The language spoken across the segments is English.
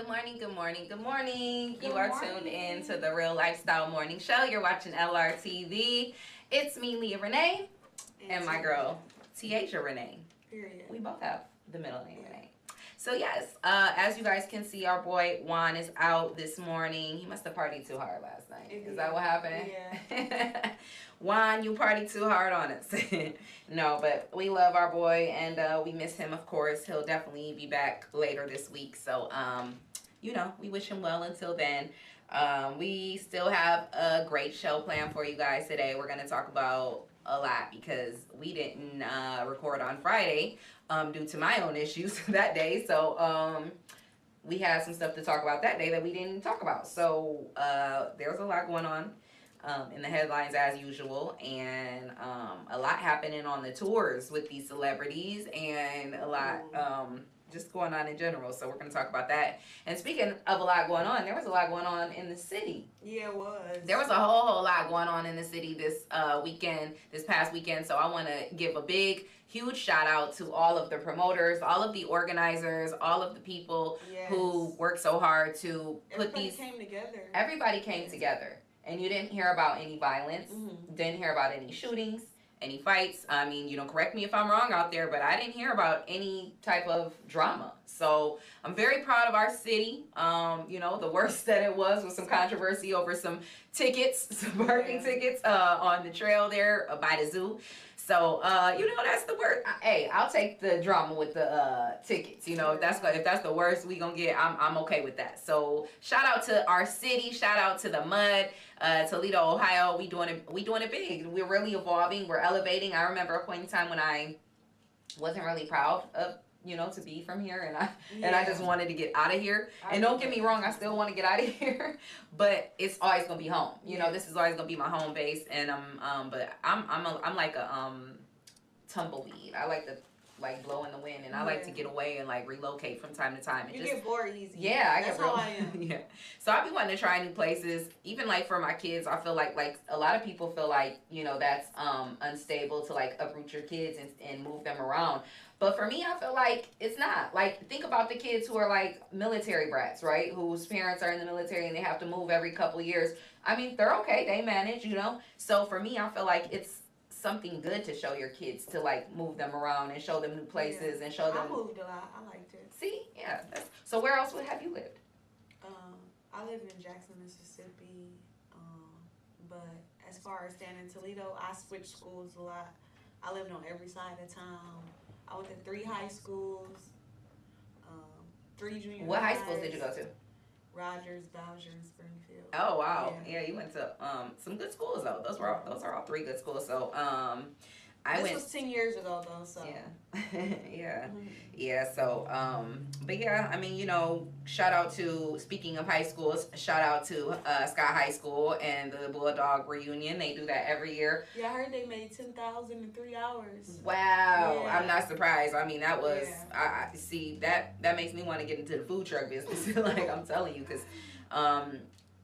Good morning, good morning, good morning. Good You are morning. tuned in to the Real Lifestyle Morning Show. You're watching LRTV. It's me, Leah Renee, and my girl, Tiaja Renee. Period. We both have the middle name Renee. So yes, as you guys can see, our boy Juan is out this morning. He must have partied too hard last night. Is that what happened? Yeah. Juan, you partied too hard on us. No, but we love our boy and we miss him, of course. He'll definitely be back later this week. So, we wish him well until then. We still have a great show planned for you guys today. We're going to talk about a lot because we didn't record on Friday due to my own issues that day. So, we had some stuff to talk about that day that we didn't talk about. So, there's a lot going on in the headlines as usual, and a lot happening on the tours with these celebrities, and a lot just going on in general. So we're going to talk about that. And speaking of a lot going on, there was a lot going on in the city. Yeah, it was. There was a whole lot going on in the city this past weekend. So I want to give a big, huge shout out to all of the promoters, all of the organizers, all of the people who worked so hard to put these. Everybody came together. And you didn't hear about any violence, didn't hear about any shootings, any fights. I mean, correct me if I'm wrong out there, but I didn't hear about any type of drama. So I'm very proud of our city. The worst that it was some controversy over some tickets, some parking tickets on the trail there by the zoo. So, that's the worst. Hey, I'll take the drama with the tickets. If that's the worst we gonna get, I'm okay with that. So, shout out to our city. Shout out to the Mud, Toledo, Ohio. We doing it big. We're really evolving. We're elevating. I remember a point in time when I wasn't really proud of to be from here, and I just wanted to get out of here. And don't get me wrong, I still want to get out of here, but it's always gonna be home. This is always gonna be my home base, and but I'm like a tumbleweed. I like to blow in the wind, and I like to get away and relocate from time to time. And you get bored easy. Yeah, that's how I am. Yeah, so I be wanting to try new places. Even for my kids, I feel like a lot of people feel like that's unstable to uproot your kids and move them around. But for me, I feel like it's not. Think about the kids who are military brats, right? Whose parents are in the military and they have to move every couple years. I mean, they're okay. They manage, So for me, I feel like it's something good to show your kids to move them around and show them new places and show them. I moved a lot. I liked it. See, yeah. So where else have you lived? I live in Jackson, Mississippi. But as far as staying in Toledo, I switched schools a lot. I lived on every side of town. I went to 3 high schools, 3 junior What high schools did you go to? Rogers, Bowser, and Springfield. Oh wow, yeah, you went to some good schools though. Those are all 3 good schools. So This was 10 years ago though, so yeah. So but yeah, I mean, shout out to, speaking of high schools, shout out to Sky High School and the Bulldog reunion. They do that every year. Yeah, I heard they made 10,000 in 3 hours. Wow, yeah. I'm not surprised. I mean, that was I see that makes me want to get into the food truck business. I'm telling you, because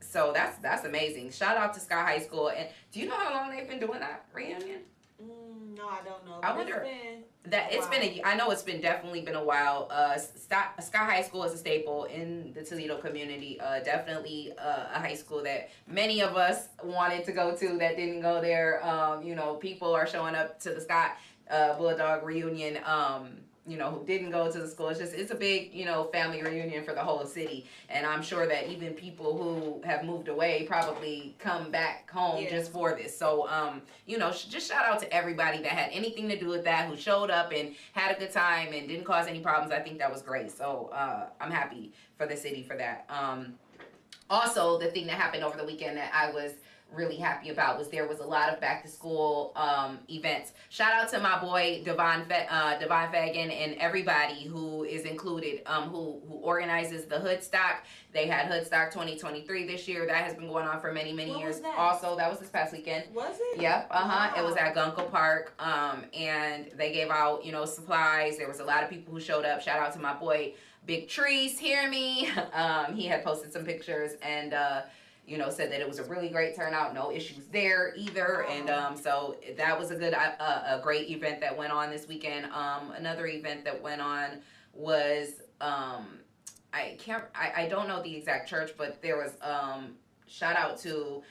so that's amazing. Shout out to Sky High School. And do you know how long they've been doing that reunion? No, I don't know. I wonder I know it's definitely been a while. Sky High School is a staple in the Toledo community. Definitely a high school that many of us wanted to go to that didn't go there. People are showing up to the Sky Bulldog reunion. Who didn't go to the school. It's a big, family reunion for the whole city. And I'm sure that even people who have moved away probably come back home just for this. So, just shout out to everybody that had anything to do with that, who showed up and had a good time and didn't cause any problems. I think that was great. So, I'm happy for the city for that. Also, the thing that happened over the weekend that I was really happy about was there was a lot of back to school events. Shout out to my boy Devon Fagan and everybody who is included, who organizes the Hoodstock. They had Hoodstock 2023 this year. That has been going on for many years. Also, that was this past weekend. Was it? Yep. Wow. It was at Gunkel Park. And they gave out supplies. There was a lot of people who showed up. Shout out to my boy Big Trees. Hear me. He had posted some pictures and said that it was a really great turnout, no issues there either. And so that was a great event that went on this weekend. Another event that went on was I don't know the exact church, but there was shout out to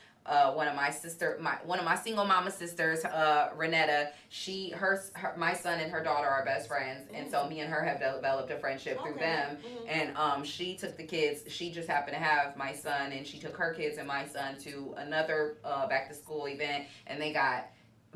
one of my single mama sisters, Renetta. My son and her daughter are best friends, and so me and her have developed a friendship through them. And she took the kids. She just happened to have my son, and she took her kids and my son to another back to school event, and they got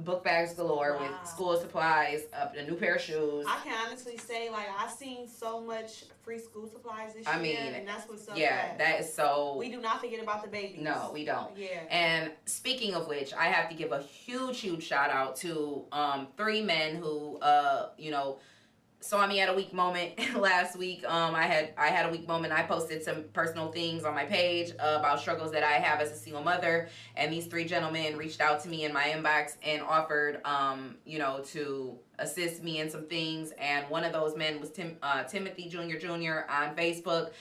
book bags galore with school supplies, a new pair of shoes. I can honestly say, like, I've seen so much free school supplies this year, and that's what's so bad. That is so... We do not forget about the babies. No, we don't. Yeah. And speaking of which, I have to give a huge shout out to 3 men who, saw me at a weak moment last week. I had a weak moment. I posted some personal things on my page about struggles that I have as a single mother, and these 3 gentlemen reached out to me in my inbox and offered to assist me in some things. And one of those men was Timothy Jr. on Facebook.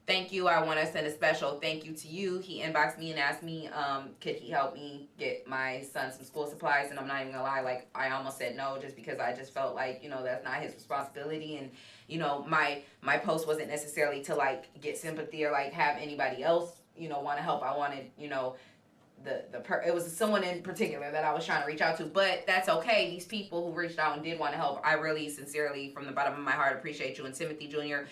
Thank you. I want to send a special thank you to you. He inboxed me and asked me, could he help me get my son some school supplies? And I'm not even gonna lie, like, I almost said no, just because I just felt like, that's not his responsibility. And, my post wasn't necessarily to, like, get sympathy or, like, have anybody else, want to help. I wanted, it was someone in particular that I was trying to reach out to, but that's okay. These people who reached out and did want to help, I really sincerely, from the bottom of my heart, appreciate you. And Timothy Jr.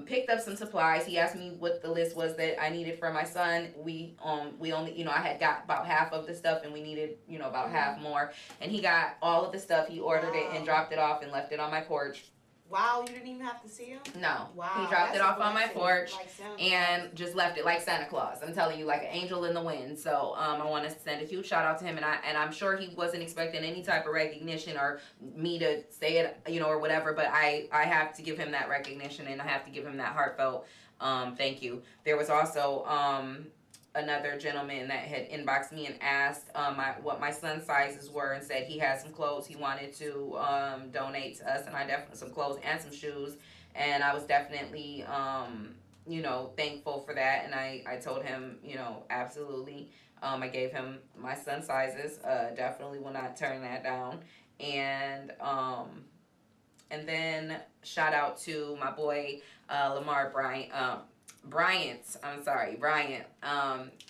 Picked up some supplies. He asked me what the list was that I needed for my son. We only, I had got about half of the stuff, and we needed, about half more. And he got all of the stuff. He ordered it and dropped it off and left it on my porch. Wow, you didn't even have to see him? No. Wow. He dropped it off on my porch and just left it like Santa Claus. I'm telling you, like an angel in the wind. So I want to send a huge shout out to him, and I'm sure he wasn't expecting any type of recognition or me to say it, or whatever, but I have to give him that recognition, and I have to give him that heartfelt thank you. There was also another gentleman that had inboxed me and asked what my son's sizes were, and said he had some clothes he wanted to donate to us, and I definitely, some clothes and some shoes, and I was definitely thankful for that. And I told him, absolutely. I gave him my son's sizes. Definitely will not turn that down. And then shout out to my boy Lamar Bryant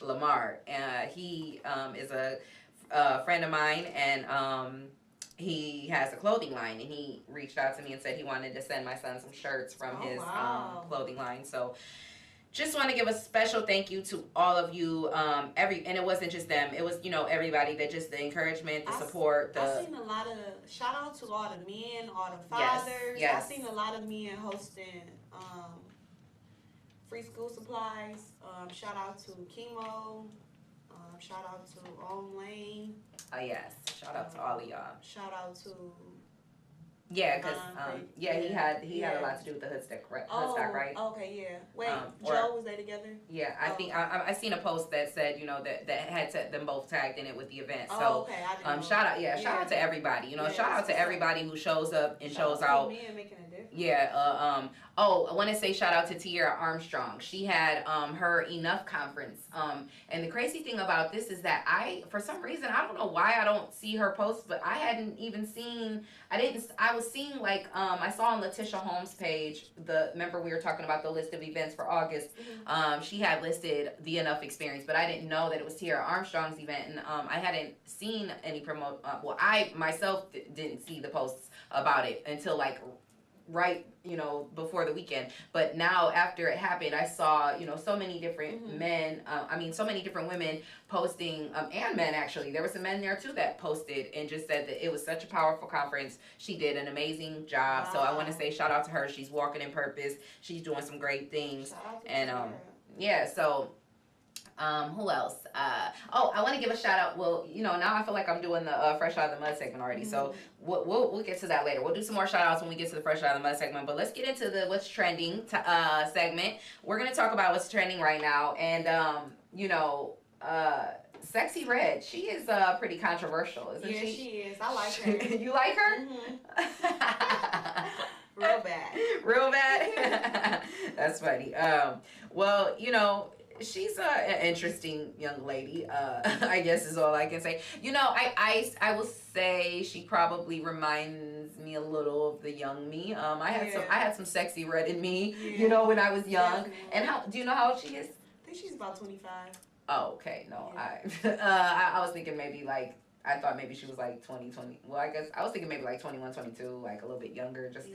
Lamar. He is a friend of mine, and he has a clothing line, and he reached out to me and said he wanted to send my son some shirts from his clothing line. So just want to give a special thank you to all of you, and it wasn't just them, it was, everybody, that just the encouragement, the support. I've seen a lot of, shout out to all the men, all the fathers. Yes. I've seen a lot of men hosting free school supplies. Shout out to Chemo. Shout out to Om Lane. Yes. Shout out to all of y'all. Shout out to... Yeah, because he had a lot to do with the Hoodstock, right? Hoodstock, right? Okay, yeah. Wait, Joe, was they together? Yeah, I think I seen a post that said, that had them both tagged in it with the event. Oh, so okay, I didn't know. shout out to everybody. Shout out to everybody who shows up and shows out. Me and making a difference. Yeah. I want to say shout out to Tierra Armstrong. She had her Enough conference. And the crazy thing about this is that for some reason, I don't know why I don't see her posts, but I hadn't even seen. I was seeing, like, I saw on Letitia Holmes' page, remember we were talking about the list of events for August. Mm-hmm. She had listed the Enough experience, but I didn't know that it was Tierra Armstrong's event, and I hadn't seen any I myself didn't see the posts about it until, like, right, before the weekend. But now, after it happened, I saw, so many different men, so many different women posting, and men, actually. There were some men there, too, that posted and just said that it was such a powerful conference. She did an amazing job. Wow. So I want to say shout out to her. She's walking in purpose. She's doing some great things. And, yeah, so... who else? I want to give a shout out. Well, now I feel like I'm doing the Fresh Out of the Mud segment already. Mm-hmm. So we'll get to that later. We'll do some more shout outs when we get to the Fresh Out of the Mud segment. But let's get into the What's Trending segment. We're going to talk about what's trending right now. And, Sexy Red, she is pretty controversial, isn't she? Yeah, she is. I like her. You like her? Mm-hmm. Real bad. Real bad? That's funny. Well, she's an interesting young lady, I guess is all I can say. I will say she probably reminds reminds me a little of the young me. I had some sexy red in me, you know, when I was young. Definitely. And how do you know how old she is? I think she's about 25. Oh, okay. No, yeah. I was thinking maybe like, I thought maybe she was like 20. Well, I guess I was thinking maybe like 21, 22, like a little bit younger. Just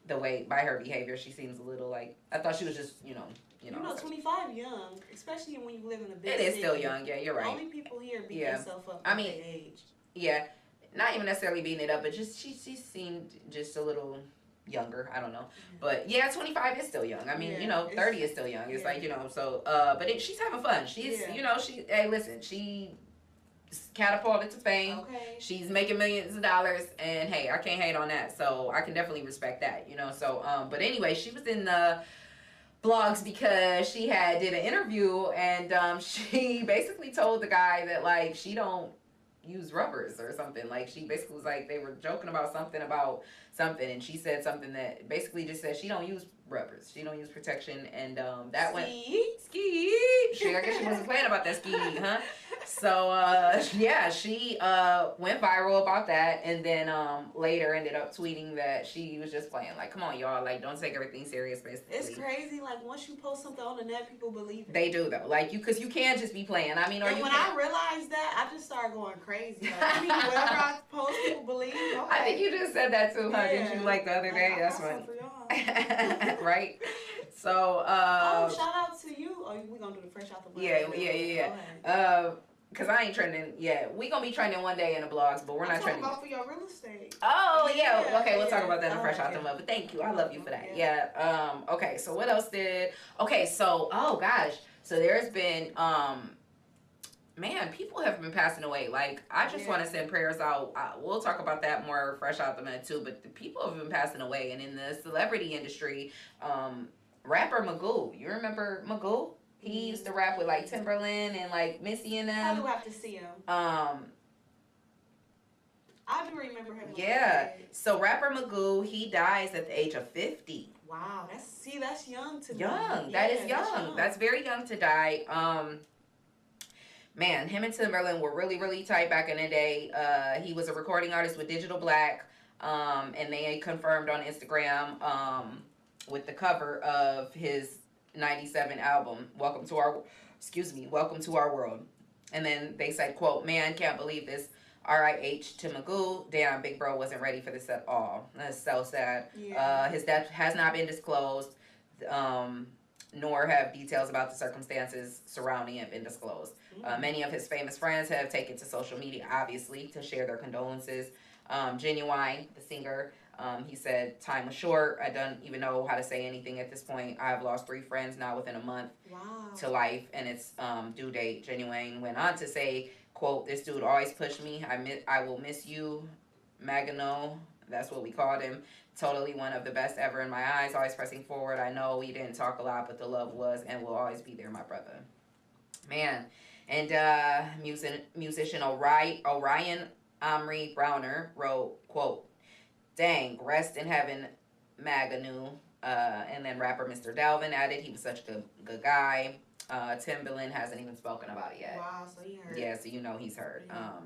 the way, by her behavior, she seems a little like, I thought she was just, you know, 25 young, especially when you live in a big city. It is city. still young. Yeah, you're right. Only people here beat themselves up I mean, their age. Yeah, not even necessarily beating it up, but just she seemed just a little younger. I don't know, but yeah, 25 is still young. I mean, you know, 30 is still young. It's like, you know, so but she's having fun. She's you know, hey, listen, she catapulted to fame. Okay. She's making millions of dollars, and hey, I can't hate on that. So I can definitely respect that, you know. So but anyway, she was in the blogs because she did an interview, and she basically told the guy that like she don't use rubbers or something. Like she basically was like, they were joking about something, and she said something that basically just said she don't use rubbers, she don't use protection, and that went ski. I guess she wasn't playing about that ski, huh? So yeah, she went viral about that, and then later ended up tweeting that she was just playing. Like, come on, y'all, like don't take everything serious. Basically, it's crazy. Like once you post something on the net, people believe it. They do though, like because you can't just be playing. I mean, when I realized that, I just started going crazy. Like, I mean, whatever I post, people believe. Okay. I think you just said that too, huh? Didn't you, like the other day? That's funny. Right? So shout out to you. Oh, we gonna do the fresh out the blog. Yeah. Cause I ain't trending yet. We gonna be trending one day in the blogs, but we're not trending. About for your real estate. Oh yeah. Okay, we'll talk about that in fresh out the mud. But thank you. I love you for that. Yeah. Okay. So what else Okay. So oh gosh. So there's been man, people have been passing away. Like, I just want to send prayers out. We'll talk about that more fresh out the mud too. But the people have been passing away, and in the celebrity industry, rapper Magoo. You remember Magoo? He used to rap with like Timberland and like Missy and them. I do have to see him. I do remember him. Yeah. So rapper Magoo, he dies at the age of 50. Wow, that's young to young. That is young. That's very young to die. Man, him and Timberland were really, really tight back in the day. He was a recording artist with Digital Black, and they confirmed on Instagram with the cover of his 97 album, Welcome to Our World. And then they said, quote, "Man, can't believe this. R.I.H. to Magoo. Damn, Big Bro wasn't ready for this at all." That's so sad. Yeah. His death has not been disclosed, nor have details about the circumstances surrounding it been disclosed. Many of his famous friends have taken to social media, obviously, to share their condolences. Genuine, the singer, he said, "Time was short. I don't even know how to say anything at this point. I have lost 3 friends now within a month to life, and it's due date." Genuine went on to say, quote, "This dude always pushed me. I will miss you, Magano." That's what we called him. "Totally one of the best ever in my eyes. Always pressing forward. I know we didn't talk a lot, but the love was and will always be there, my brother." Man. And musician Orion Omri Browner wrote, quote, "Dang, rest in heaven, Maganu." And then rapper Mr. Dalvin added, "He was such a good guy." Timberland hasn't even spoken about it yet. Wow, so he heard. Yeah, so you know he's heard. Yeah.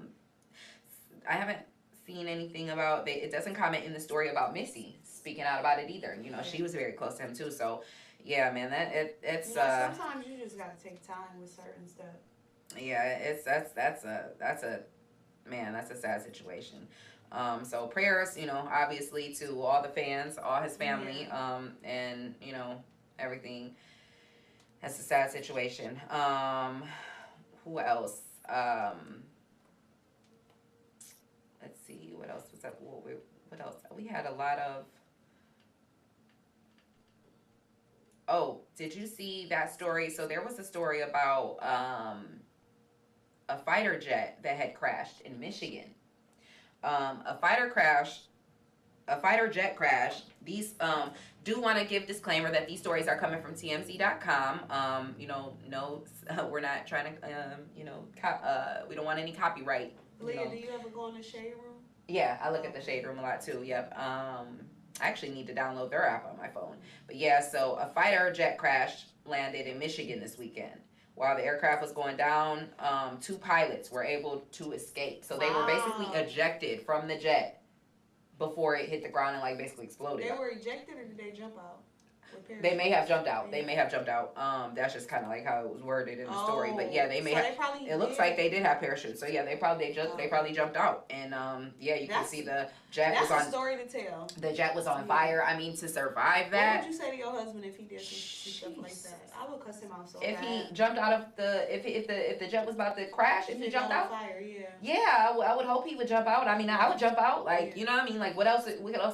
I haven't seen anything about it. Doesn't comment in the story about Missy speaking out about it either. You know, she was very close to him too. So, yeah, man, it's. Sometimes you just gotta take time with certain stuff. Yeah, that's a sad situation. So prayers, you know, obviously to all the fans, all his family, and you know, everything. That's a sad situation. Who else? Let's see, what else was that? What else? We had a lot of. Oh, did you see that story? So there was a story about a fighter jet that had crashed in Michigan. A fighter jet crash. These do want to give disclaimer that these stories are coming from TMZ.com. You know, no, we're not trying to, we don't want any copyright. Leah, do you ever go in the Shade Room? Yeah, I look at the Shade Room a lot too. Yep. I actually need to download their app on my phone. But yeah, so a fighter jet crash landed in Michigan this weekend. While the aircraft was going down, 2 pilots were able to escape. So they were basically ejected from the jet before it hit the ground and like basically exploded. They were ejected or did they jump out? They may have jumped out. They may have jumped out. That's just kind of like how it was worded in the story. But yeah, they may have. It looks like they did have parachutes. So yeah, they probably jumped out. And yeah, you can see the jet was on. That's a story to tell. The jet was on fire. I mean, to survive that. What would you say to your husband if he did some stuff like that? I would cuss him out so if bad. He jumped out of if the jet was about to crash, if he jumped out. Fire, yeah, I would hope he would jump out. I mean, I would jump out. Like, you know what I mean? Like, what else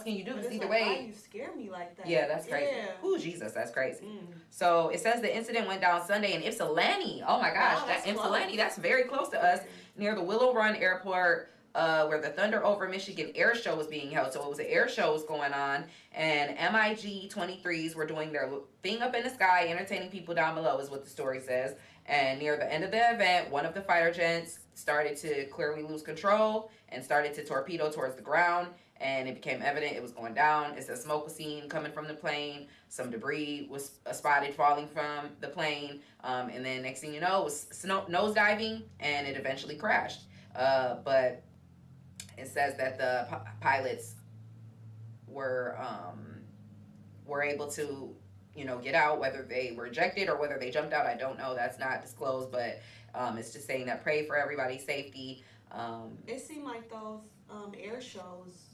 can you do? Because either way. Why you scare me like that? Yeah, that's crazy. Ooh, Jesus, that's crazy. So it says the incident went down Sunday in Ypsilanti. Oh my gosh, that Ypsilanti, that's very close to us, near the Willow Run Airport, where the Thunder Over Michigan Air Show was being held. So it was an air show was going on, and MiG-23s were doing their thing up in the sky, entertaining people down below, is what the story says. And near the end of the event, one of the fighter jets started to clearly lose control and started to torpedo towards the ground. And it became evident it was going down. It says smoke was seen coming from the plane. Some debris was spotted falling from the plane. And then next thing you know, it was nosediving, and it eventually crashed. But it says that the pilots were able to, get out. Whether they were ejected or whether they jumped out, I don't know. That's not disclosed. But it's just saying that pray for everybody's safety. It seemed like those air shows,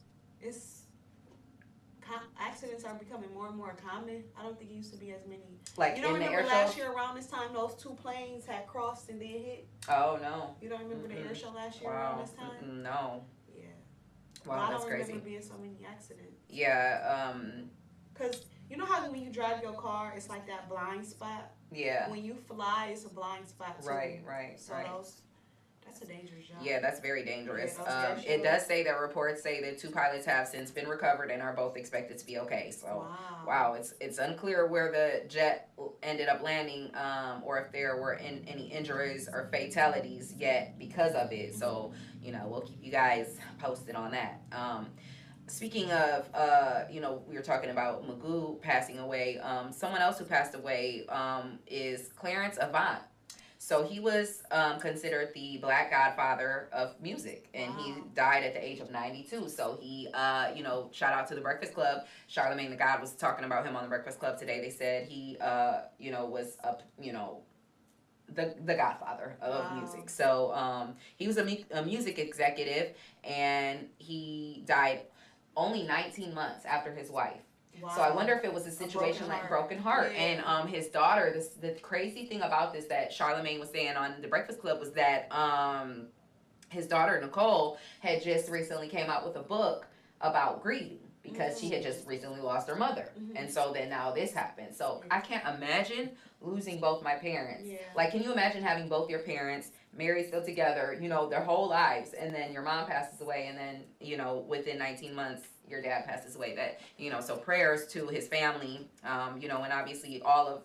accidents are becoming more and more common. I don't think it used to be as many. Like, you don't in the remember air last show? year around this time those two planes had crossed and then hit? Oh no. You don't remember the air show last year wow. around this time? No. Yeah. Wow, that's crazy. I don't remember being so many accidents. Yeah. Because you know how when you drive your car, it's like that blind spot? Yeah. When you fly, it's a blind spot too. Right. So that's a dangerous job. Yeah, that's very dangerous. Yeah, it does say that reports say that 2 pilots have since been recovered and are both expected to be okay. So, wow, it's unclear where the jet ended up landing, or if there were any injuries or fatalities yet because of it. So, we'll keep you guys posted on that. Speaking of, we were talking about Magoo passing away. Someone else who passed away is Clarence Avant. So he was considered the Black Godfather of music, and he died at the age of 92. So he, shout out to the Breakfast Club. Charlemagne the God was talking about him on the Breakfast Club today. They said he, was the Godfather of music. So he was a music executive, and he died only 19 months after his wife. Wow. So I wonder if it was a situation like broken heart. Yeah. And his daughter, the crazy thing about this that Charlemagne was saying on the Breakfast Club was that his daughter Nicole had just recently came out with a book about grieving because she had just recently lost her mother. And so then now this happened. So I can't imagine losing both my parents. Yeah. Like, can you imagine having both your parents married, still together, their whole lives, and then your mom passes away, and then, within 19 months, your dad passes away. That, so prayers to his family, and obviously all of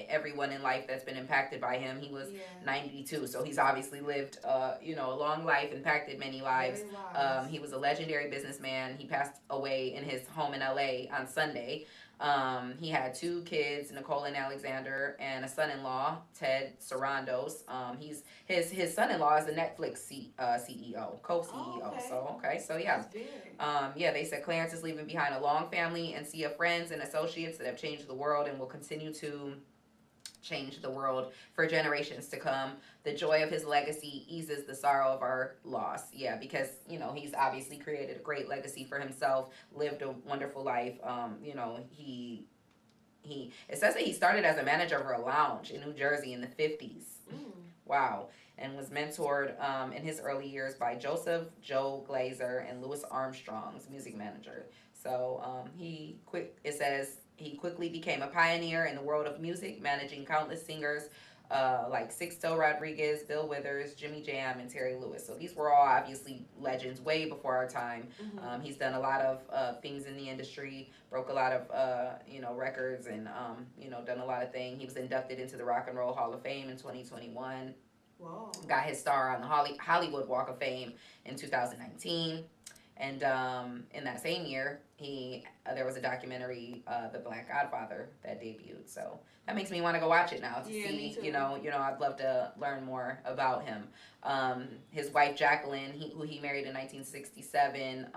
everyone in life that's been impacted by him. He was 92, so he's obviously lived, a long life, impacted many lives. He was a legendary businessman. He passed away in his home in LA on Sunday. He had 2 kids, Nicole and Alexander, and a son-in-law, Ted Sarandos. His son-in-law is the Netflix CEO, co-CEO. Oh, okay. So yeah. They said Clarence is leaving behind a long family and sea of friends and associates that have changed the world and will continue to change the world for generations to come. The joy of his legacy eases the sorrow of our loss. Yeah, because, he's obviously created a great legacy for himself, lived a wonderful life. It says that he started as a manager of a lounge in New Jersey in the 50s. Wow. And was mentored in his early years by Joseph Joe Glazer and Louis Armstrong's music manager. So he quickly became a pioneer in the world of music, managing countless singers like Sixto Rodriguez, Bill Withers, Jimmy Jam, and Terry Lewis. So these were all obviously legends way before our time. He's done a lot of things in the industry, broke a lot of records, and done a lot of things. He was inducted into the Rock and Roll Hall of Fame in 2021. Wow. Got his star on the Hollywood Walk of Fame in 2019. And in that same year, there was a documentary, The Black Godfather, that debuted. So that makes me want to go watch it now to see. I'd love to learn more about him. His wife Jacqueline, who he married in 1967.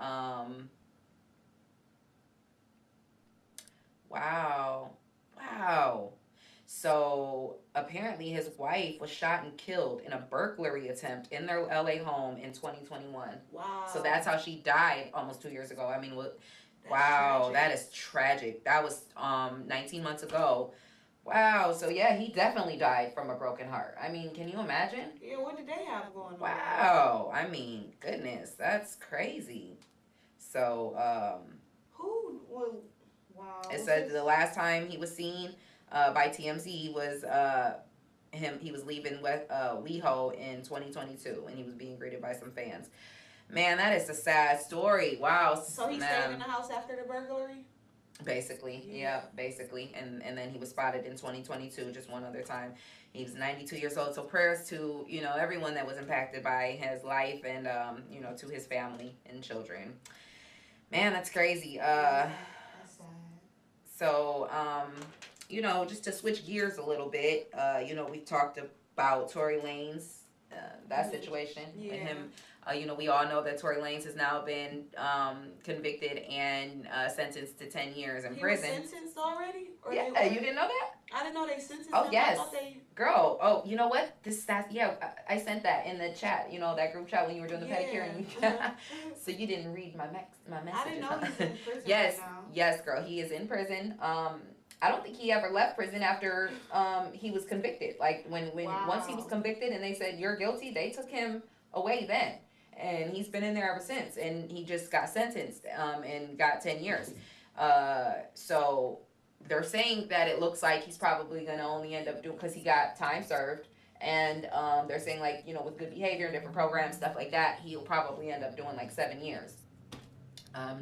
Wow. Wow. So apparently his wife was shot and killed in a burglary attempt in their LA home in 2021. Wow. So that's how she died almost 2 years ago. I mean, That's wow, tragic. that is tragic. That was 19 months ago. Wow. So yeah, he definitely died from a broken heart. I mean, can you imagine? Yeah, what did they have going on? Wow. I mean, goodness, that's crazy. So Who? Well, wow. it said the last time he was seen by TMZ was he was leaving WeHo in 2022, and he was being greeted by some fans. Man, that is a sad story. Wow. So he stayed in the house after the burglary? Basically, yeah, basically. And then he was spotted in 2022, just one other time. He was 92 years old. So prayers to, everyone that was impacted by his life and, to his family and children. Man, that's crazy. That's sad. So, just to switch gears a little bit, we talked about Tory Lanez, that situation Yeah. and him. We all know that Tory Lanez has now been convicted and sentenced to 10 years in prison. He was sentenced already? Or Yeah, you didn't know that? I didn't know they sentenced Oh, him. yes. I thought they... Girl, oh, you know what? I sent that in the chat, that group chat when you were doing the pedicure. And so you didn't read my message. I didn't know he was in prison Yes, right now. yes, girl, he is in prison. I don't think he ever left prison after he was convicted. Like when once he was convicted and they said you're guilty, they took him away then. And he's been in there ever since. And he just got sentenced and got 10 years. So they're saying that it looks like he's probably going to only end up doing, because he got time served. And they're saying, like, with good behavior and different programs, stuff like that, he'll probably end up doing like 7 years.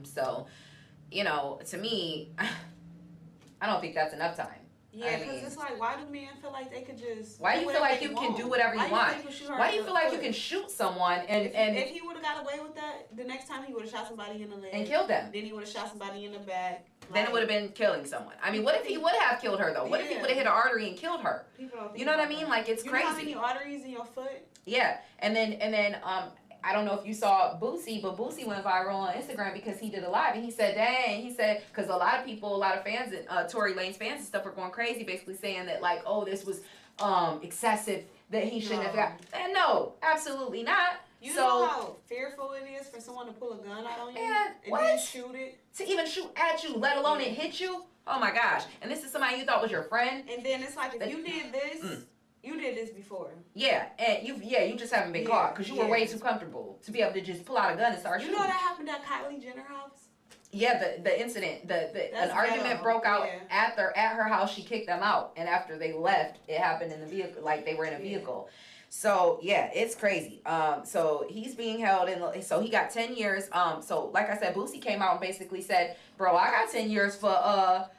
So, to me, I don't think that's enough time. Yeah, because it's like, why do men feel like they could just... Why do you feel like you can do whatever you want? Why do you feel like you can shoot someone and... If he would have got away with that, the next time he would have shot somebody in the leg. And killed them. Then he would have shot somebody in the back. Then it would have been killing someone. I mean, what if he would have killed her, though? What if he would have hit an artery and killed her? People don't think you know what I mean? that. Like, it's crazy. You know how many arteries in your foot? Yeah. And then I don't know if you saw Boosie, but Boosie went viral on Instagram because he did a live, and he said, dang, because a lot of fans, Tory Lanez fans and stuff were going crazy, basically saying that, like, oh, this was excessive, that he shouldn't have got. And no, absolutely not. You know how fearful it is for someone to pull a gun out on you and then shoot it? To even shoot at you, let alone it hit you? Oh my gosh. And this is somebody you thought was your friend? And then it's like, if you did this... You did this before. Yeah, and you just haven't been caught because you were way too comfortable to be able to just pull out a gun and start shooting. You know that happened at Kylie Jenner house? Yeah, the incident, an argument broke out at her house. She kicked them out, and after they left, it happened in the vehicle, like they were in a vehicle. So yeah, it's crazy. So he's being held so he got 10 years. So like I said, Boosie came out and basically said, "Bro, I got 10 years for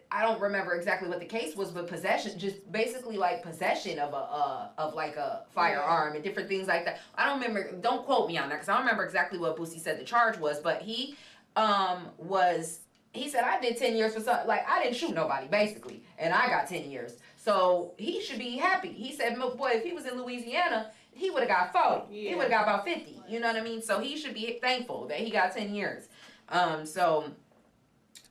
I don't remember exactly what the case was, but possession, just basically like possession of a firearm and different things like that. I don't remember. Don't quote me on that because I don't remember exactly what Boosie said the charge was, but he said I did 10 years for something, like I didn't shoot nobody basically, and I got 10 years. So he should be happy. He said, boy, if he was in Louisiana, he would have got 40. He would have got about 50. You know what I mean? So he should be thankful that he got 10 years. So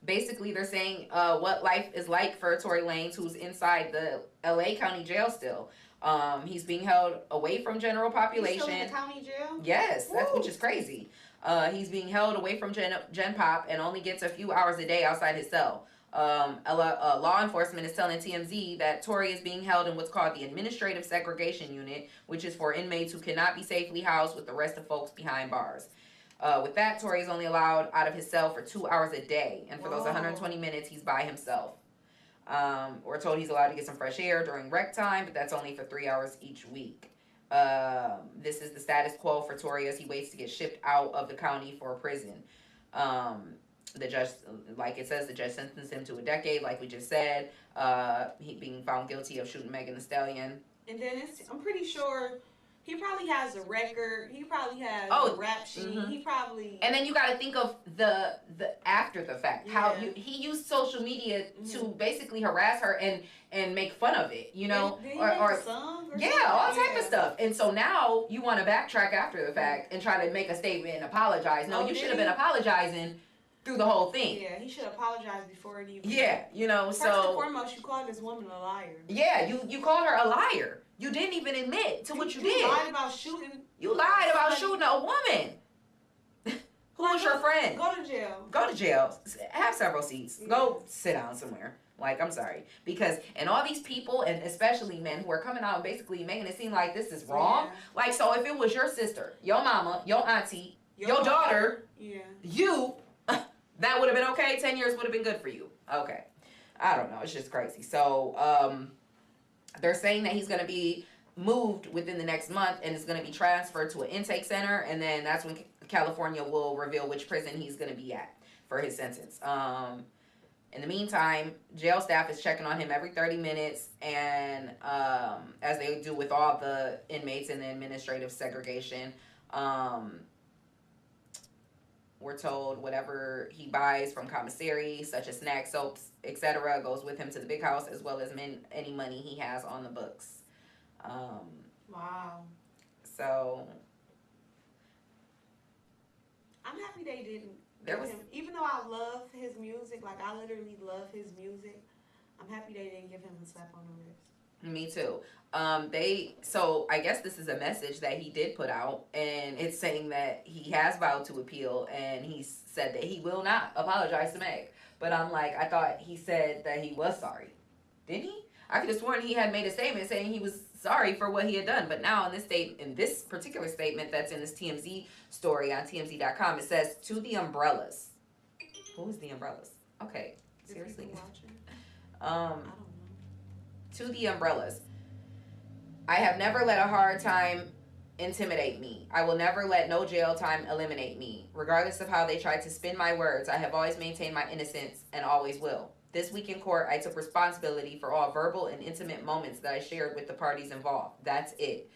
basically, they're saying what life is like for Tory Lanez, who's inside the LA County jail still. He's being held away from general population. He's still in the county jail? Yes, which is crazy. He's being held away from Gen Pop and only gets a few hours a day outside his cell. Law enforcement is telling TMZ that Tory is being held in what's called the Administrative Segregation Unit, which is for inmates who cannot be safely housed with the rest of folks behind bars. With that, Tory is only allowed out of his cell for 2 hours a day, and for those 120 minutes, he's by himself. We're told he's allowed to get some fresh air during rec time, but that's only for 3 hours each week. This is the status quo for Tory as he waits to get shipped out of the county for a prison. The judge, like it says, the judge sentenced him to a decade, like we just said. He being found guilty of shooting Megan Thee Stallion. And then I'm pretty sure he probably has a record. He probably has a rap sheet. Mm-hmm. He probably... And then you got to think of the after the fact. How he used social media to basically harass her and make fun of it, you know? Did he make a song or something? All type of stuff. And so now you want to backtrack after the fact and try to make a statement and apologize. No, you should have been apologizing through the whole thing. Yeah, he should apologize before it even. Yeah, you know, First and foremost, you called this woman a liar. Yeah, you called her a liar. You didn't even admit to what you did. You lied about shooting. You lied about shooting a woman. Who was your friend? Go to jail. Go to jail. Have several seats. Yeah. Go sit down somewhere. Like, I'm sorry. Because, and all these people, and especially men who are coming out and basically making it seem like this is wrong. Yeah. Like, so if it was your sister, your mama, your auntie, your daughter, yeah, you, that would have been okay. 10 years would have been good for you. Okay. I don't know. It's just crazy. So, they're saying that he's going to be moved within the next month and is going to be transferred to an intake center. And then that's when California will reveal which prison he's going to be at for his sentence. In the meantime, jail staff is checking on him every 30 minutes, and as they do with all the inmates in the administrative segregation, we're told whatever he buys from commissary, such as snacks, soaps, etc., goes with him to the big house, as well as any money he has on the books. Wow. So I'm happy they didn't. Even though I love his music, like I literally love his music, I'm happy they didn't give him a slap on the wrist. Me too. So I guess this is a message that he did put out, and it's saying that he has vowed to appeal, and he said that he will not apologize to Meg. But I'm like, I thought he said that he was sorry. Didn't he? I could have sworn he had made a statement saying he was sorry for what he had done. But now in this particular statement that's in this TMZ story on TMZ.com, it says, to the umbrellas. Who's the umbrellas? Okay. Seriously. I don't know. To the umbrellas. I have never let a hard time intimidate me. I will never let no jail time eliminate me. Regardless of how they try to spin my words, I have always maintained my innocence and always will. This week in court, I took responsibility for all verbal and intimate moments that I shared with the parties involved. That's it.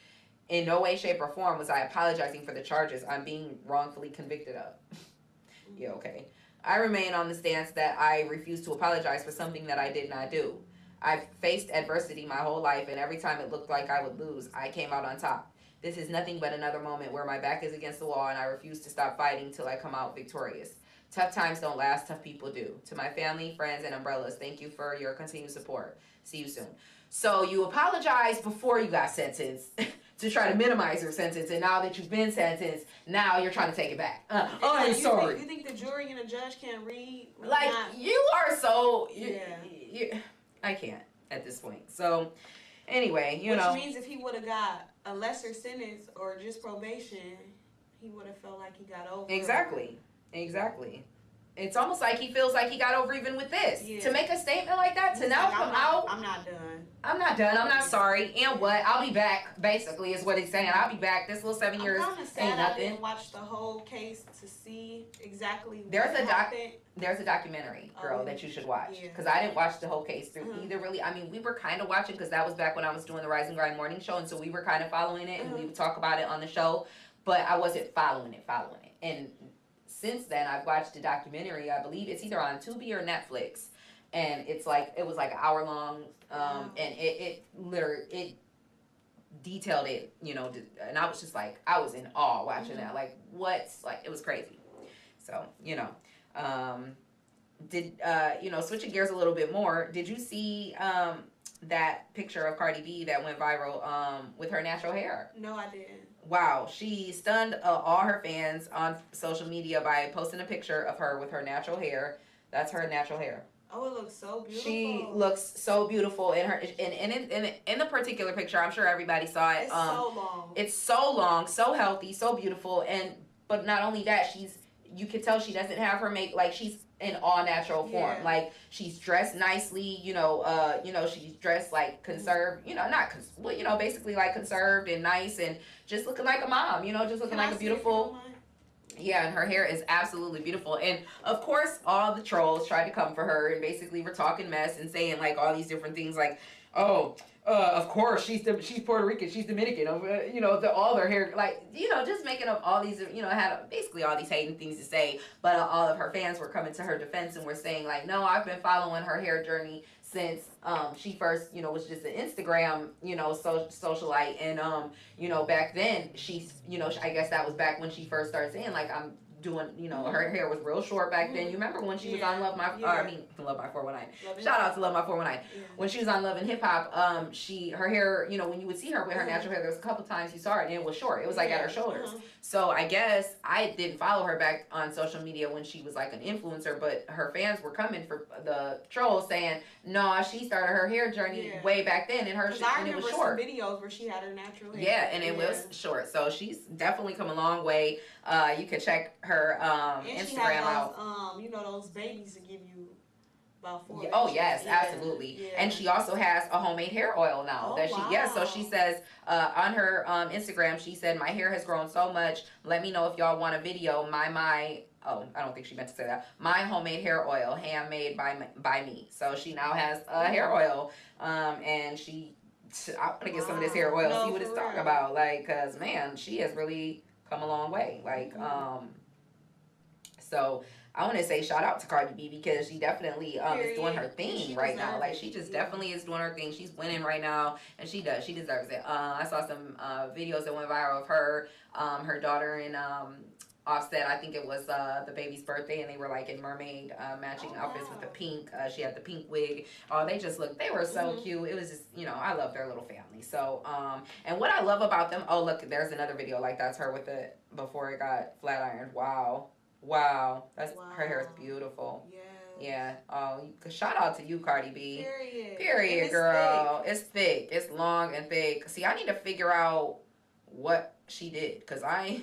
In no way, shape, or form was I apologizing for the charges I'm being wrongfully convicted of. Yeah, okay. I remain on the stance that I refuse to apologize for something that I did not do. I've faced adversity my whole life, and every time it looked like I would lose, I came out on top. This is nothing but another moment where my back is against the wall and I refuse to stop fighting till I come out victorious. Tough times don't last, tough people do. To my family, friends, and umbrellas, thank you for your continued support. See you soon. So you apologized before you got sentenced to try to minimize your sentence, and now that you've been sentenced, now you're trying to take it back. I'm sorry. You think the jury and the judge can't read? Like, you are so... I can't at this point. So, anyway, you know. Which means if he would have got a lesser sentence or just probation, he would have felt like he got over. Exactly. It's almost like he feels like he got over even with this. Yeah. To make a statement like that, to now come out. I'm not done. I'm not sorry. And what? I'll be back, basically, is what he's saying. I'll be back. This little 7 years ain't nothing. I didn't watch the whole case to see exactly what happened. There's a documentary, girl, that you should watch. Because I didn't watch the whole case through either, really. I mean, we were kind of watching, because that was back when I was doing the Rise and Grind morning show, and so we were kind of following it, and we would talk about it on the show, but I wasn't following it. And since then, I've watched a documentary. I believe it's either on Tubi or Netflix, and it was like an hour long, and it detailed it, you know, and I was just like, I was in awe watching that. Like, it was crazy. So, you know, switching gears a little bit more, did you see that picture of Cardi B that went viral with her natural hair? No, I didn't. Wow, she stunned all her fans on social media by posting a picture of her with her natural hair. That's her natural hair. Oh, it looks so beautiful. She looks so beautiful in her in the particular picture. I'm sure everybody saw it. It's so long. It's so long, so healthy, so beautiful, but not only that, you can tell she doesn't have her like she's in all natural form. Yeah. Like, she's dressed nicely, she's dressed like conserved, basically like conserved and nice, and just looking like a mom, just looking like a beautiful. Yeah, and her hair is absolutely beautiful. And of course, all the trolls tried to come for her and basically were talking mess and saying like all these different things like, oh, of course she's Puerto Rican, she's Dominican, all their hair, like, just making up all these, had basically all these hating things to say. But all of her fans were coming to her defense and were saying like, no, I've been following her hair journey since she first, was just an Instagram, socialite. And, back then she's, I guess that was back when she first started saying like, I'm doing, you know, her hair was real short back then. You remember when she was on Love My, Love My 419. Shout out to Love My 419. When she was on Love and Hip Hop, her hair, you know, when you would see her with her natural hair, there was a couple times you saw it and it was short. It was like at her shoulders. So I guess I didn't follow her back on social media when she was like an influencer, but her fans were coming for the trolls saying, no, she started her hair journey way back then and her and it was short. Some videos where she had her natural hair. Yeah, and it was short. So she's definitely come a long way. You can check her Instagram out. You know, those babies to give you about 4 Oh yes, absolutely. Yeah. And she also has a homemade hair oil now so she says on her Instagram, she said, my hair has grown so much. Let me know if y'all want a video. I don't think she meant to say that. My homemade hair oil, handmade by me. So she now has a hair oil, and I want to get some of this hair oil, see what it's talking about. Like, cause man, she has really come a long way. Like, so I want to say shout out to Cardi B because she definitely is doing her thing right now. Like, she just definitely is doing her thing. She's winning right now, and she deserves it. I saw some videos that went viral of her, her daughter, and Offset. I think it was the baby's birthday, and they were like in mermaid matching outfits with the pink. She had the pink wig. Oh, they were so cute. It was just, you know, I love their little family. So, and what I love about them, oh, look, there's another video, like that's her with it before it got flat ironed. Wow. Her hair is beautiful. Yeah. Oh, shout out to you, Cardi B. Period, girl. It's thick. It's long and thick. See, I need to figure out what she did, because I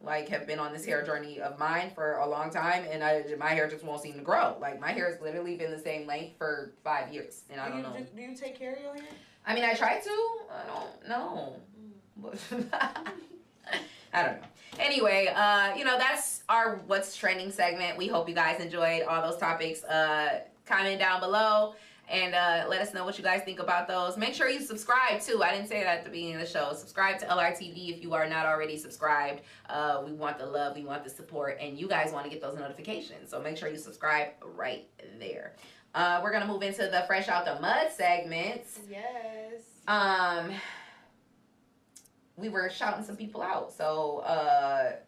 have been on this hair journey of mine for a long time, and my hair just won't seem to grow. Like, my hair has literally been the same length for 5 years, and I don't know. Do you take care of your hair? I mean, I try to. I don't know. I don't know. Anyway, you know, that's our What's Trending segment. We hope you guys enjoyed all those topics. Comment down below and let us know what you guys think about those. Make sure you subscribe too. I didn't say that at the beginning of the show. Subscribe to LRTV if you are not already subscribed. We want the love, we want the support, and you guys want to get those notifications. So make sure you subscribe right there. We're gonna move into the Fresh Out the Mud segments. Yes. We were shouting some people out, so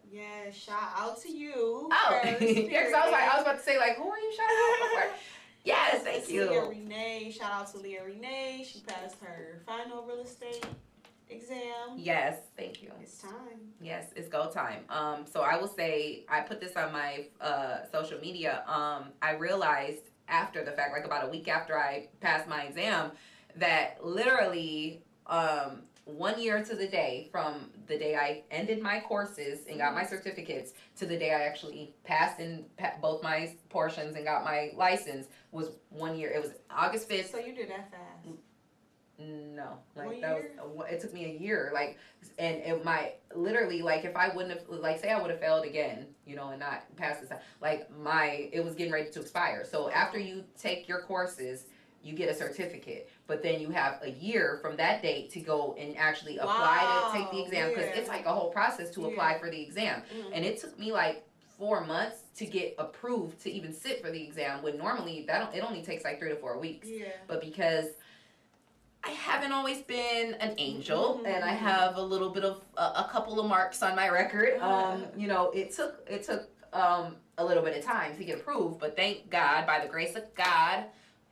yeah, shout out to you. Oh, yeah, I was about to say, like, who are you shouting out before? Yes, thank you. Leah Renee. Shout out to Leah Renee. She passed her final real estate exam. Yes, thank you. It's time. Yes, it's go time. So I will say, I put this on my social media. I realized after the fact, like about a week after I passed my exam, that literally 1 year to the day from the day I ended my courses and got my certificates to the day I actually passed in both my portions and got my license was 1 year. It was August 5th. So you did that fast? No, like it took me a year. Like, and literally, like, if I wouldn't have, like, say I would have failed again, you know, and not passed this, like, it was getting ready to expire. So after you take your courses, you get a certificate, but then you have a year from that date to go and actually apply to take the exam, because it's like a whole process to apply for the exam. And it took me like 4 months to get approved to even sit for the exam, when normally it only takes like 3 to 4 weeks. But because I haven't always been an angel, and I have a little bit of a couple of marks on my record, you know, it took a little bit of time to get approved, but thank God, by the grace of God,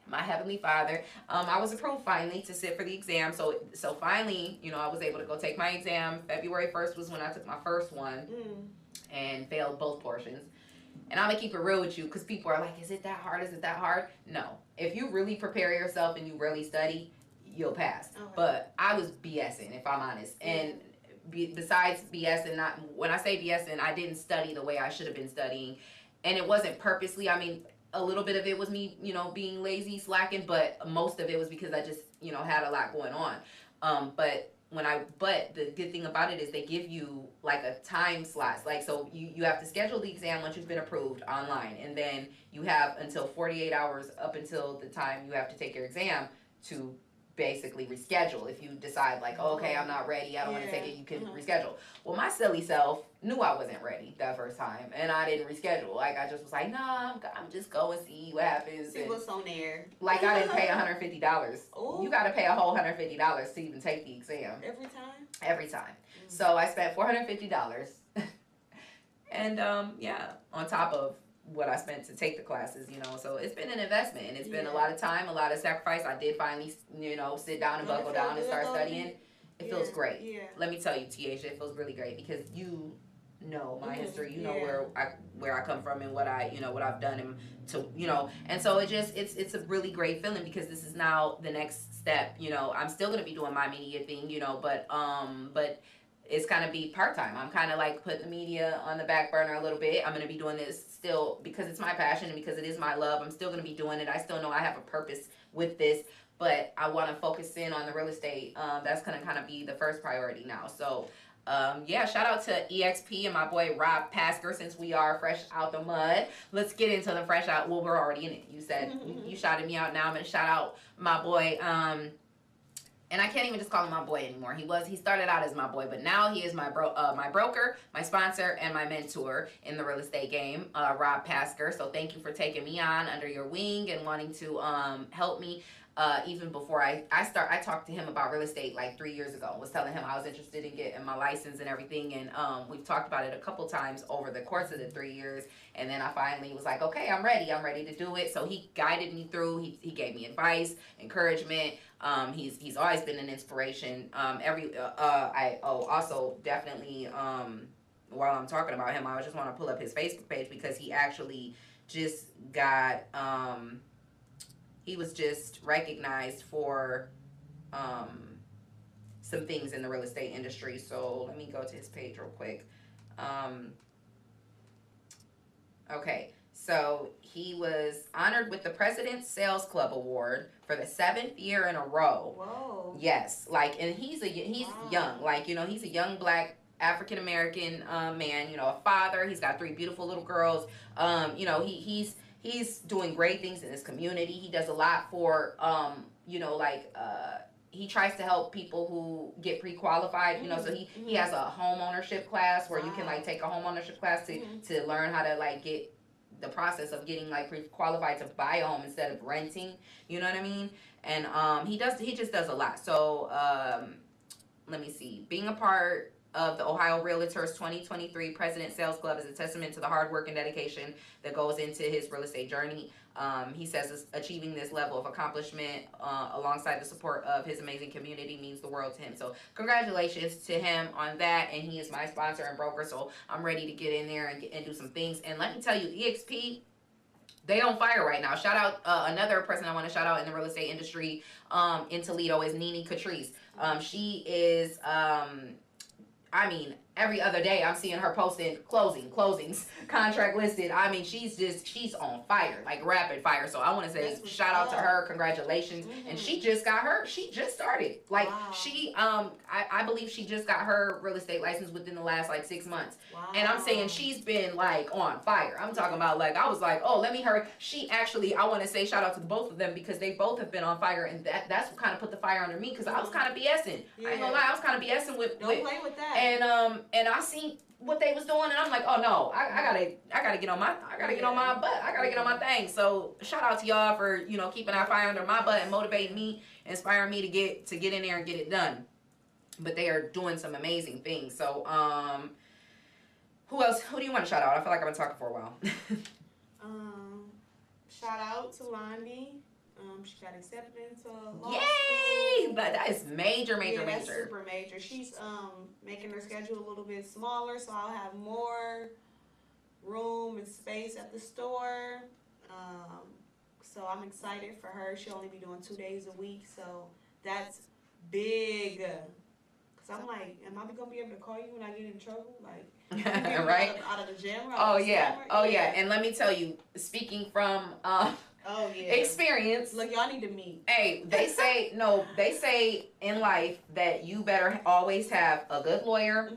my Heavenly Father, I was approved finally to sit for the exam. So finally, you know, I was able to go take my exam. February 1st was when I took my first one and failed both portions. And I'm going to keep it real with you, because people are like, is it that hard? Is it that hard? No. If you really prepare yourself and you really study, you'll pass. But I was BSing, if I'm honest. And besides BSing, when I say BSing, I didn't study the way I should have been studying. And it wasn't purposely. I mean, a little bit of it was me, you know, being lazy, slacking, but most of it was because I just, you know, had a lot going on. But the good thing about it is they give you like a time slot. Like, so you have to schedule the exam once you've been approved online, and then you have until 48 hours up until the time you have to take your exam to basically reschedule. If you decide like, oh, okay, I'm not ready, I don't want to take it, you can reschedule. Well, my silly self knew I wasn't ready that first time, and I didn't reschedule. Like, I just was like, nah, I'm just go and see what happens. See what's on there. Like, I didn't pay $150. You got to pay a whole $150 to even take the exam. Every time? Every time. So I spent $450. And yeah, on top of what I spent to take the classes, you know. So it's been an investment, and it's been a lot of time, a lot of sacrifice. I did finally, you know, sit down and buckle down and start studying. It feels great. Yeah. Let me tell you, Tiaja, it feels really great because you know my history. You know where I come from and what I, you know, what I've done and to, you know. And so it's a really great feeling because this is now the next step. You know, I'm still gonna be doing my media thing, you know, but it's kind of be part-time. I'm kind of like putting the media on the back burner a little bit. I'm going to be doing this still because it's my passion and because it is my love. I'm still going to be doing it. I still know I have a purpose with this, but I want to focus in on the real estate. That's going to kind of be the first priority now. So yeah, shout out to EXP and my boy Rob Pasker, since we are fresh out the mud. Let's get into the fresh out. Well, we're already in it. You said you shouted me out. Now I'm going to shout out my boy, and I can't even just call him my boy anymore. He started out as my boy, but now he is my broker, my sponsor, and my mentor in the real estate game, Rob Pasker. So thank you for taking me on under your wing and wanting to help me. Even before I talked to him about real estate like 3 years ago. Was telling him I was interested in getting my license and everything, and we've talked about it a couple times over the course of the 3 years. And then I finally was like, okay, I'm ready to do it. So he guided me through. He gave me advice, encouragement. He's always been an inspiration. I also definitely while I'm talking about him, I just want to pull up his Facebook page because he actually just got he was just recognized for some things in the real estate industry. So let me go to his page real quick. Okay, so he was honored with the President's Sales Club Award for the 7th year in a row. Whoa. Yes, like, and he's young, like, you know, he's a young black African American man, you know, a father. He's got 3 beautiful little girls. You know, he's doing great things in his community. He does a lot for you know, like he tries to help people who get pre-qualified, you know, so he has a home ownership class where you can like take a home ownership class to learn how to like get the process of getting like pre-qualified to buy a home instead of renting, you know what I mean? And he just does a lot. So let me see. Being a part of the Ohio Realtors 2023 President Sales Club is a testament to the hard work and dedication that goes into his real estate journey. He says achieving this level of accomplishment alongside the support of his amazing community means the world to him. So congratulations to him on that. And he is my sponsor and broker. So I'm ready to get in there and do some things. And let me tell you, EXP, they on fire right now. Shout out another person I want to shout out in the real estate industry in Toledo is Nene Catrice. She is I mean, every other day I'm seeing her posting closings, contract listed. I mean, she's on fire, like rapid fire. So I want to say shout out to her, congratulations. And she just started. Like she, I believe she just got her real estate license within the last like 6 months. Wow. And I'm saying she's been like on fire. I'm talking about like, I was like, oh, let me hurry. She actually, I want to say shout out to both of them because they both have been on fire. And that's what kind of put the fire under me because I was kind of BSing. Yeah. I ain't gonna lie, I was kind of BSing with. Don't play with that. And I seen what they was doing, and I'm like, oh no, I gotta get on my butt. I gotta get on my thing. So shout out to y'all for, you know, keeping that fire under my butt and motivating me, inspiring me to get in there and get it done. But they are doing some amazing things. So who else? Who do you want to shout out? I feel like I've been talking for a while. Shout out to Londi. She got accepted into law Yay! school. But that is major. That's super major. She's making her schedule a little bit smaller, so I'll have more room and space at the store. So I'm excited for her. She'll only be doing 2 days a week, so that's big. Cause I'm like, am I gonna be able to call you when I get in trouble? Like, right? Out of the gym? Oh yeah. And let me tell you, speaking from experience. Look, y'all need to meet. Hey, they say in life that you better always have a good lawyer.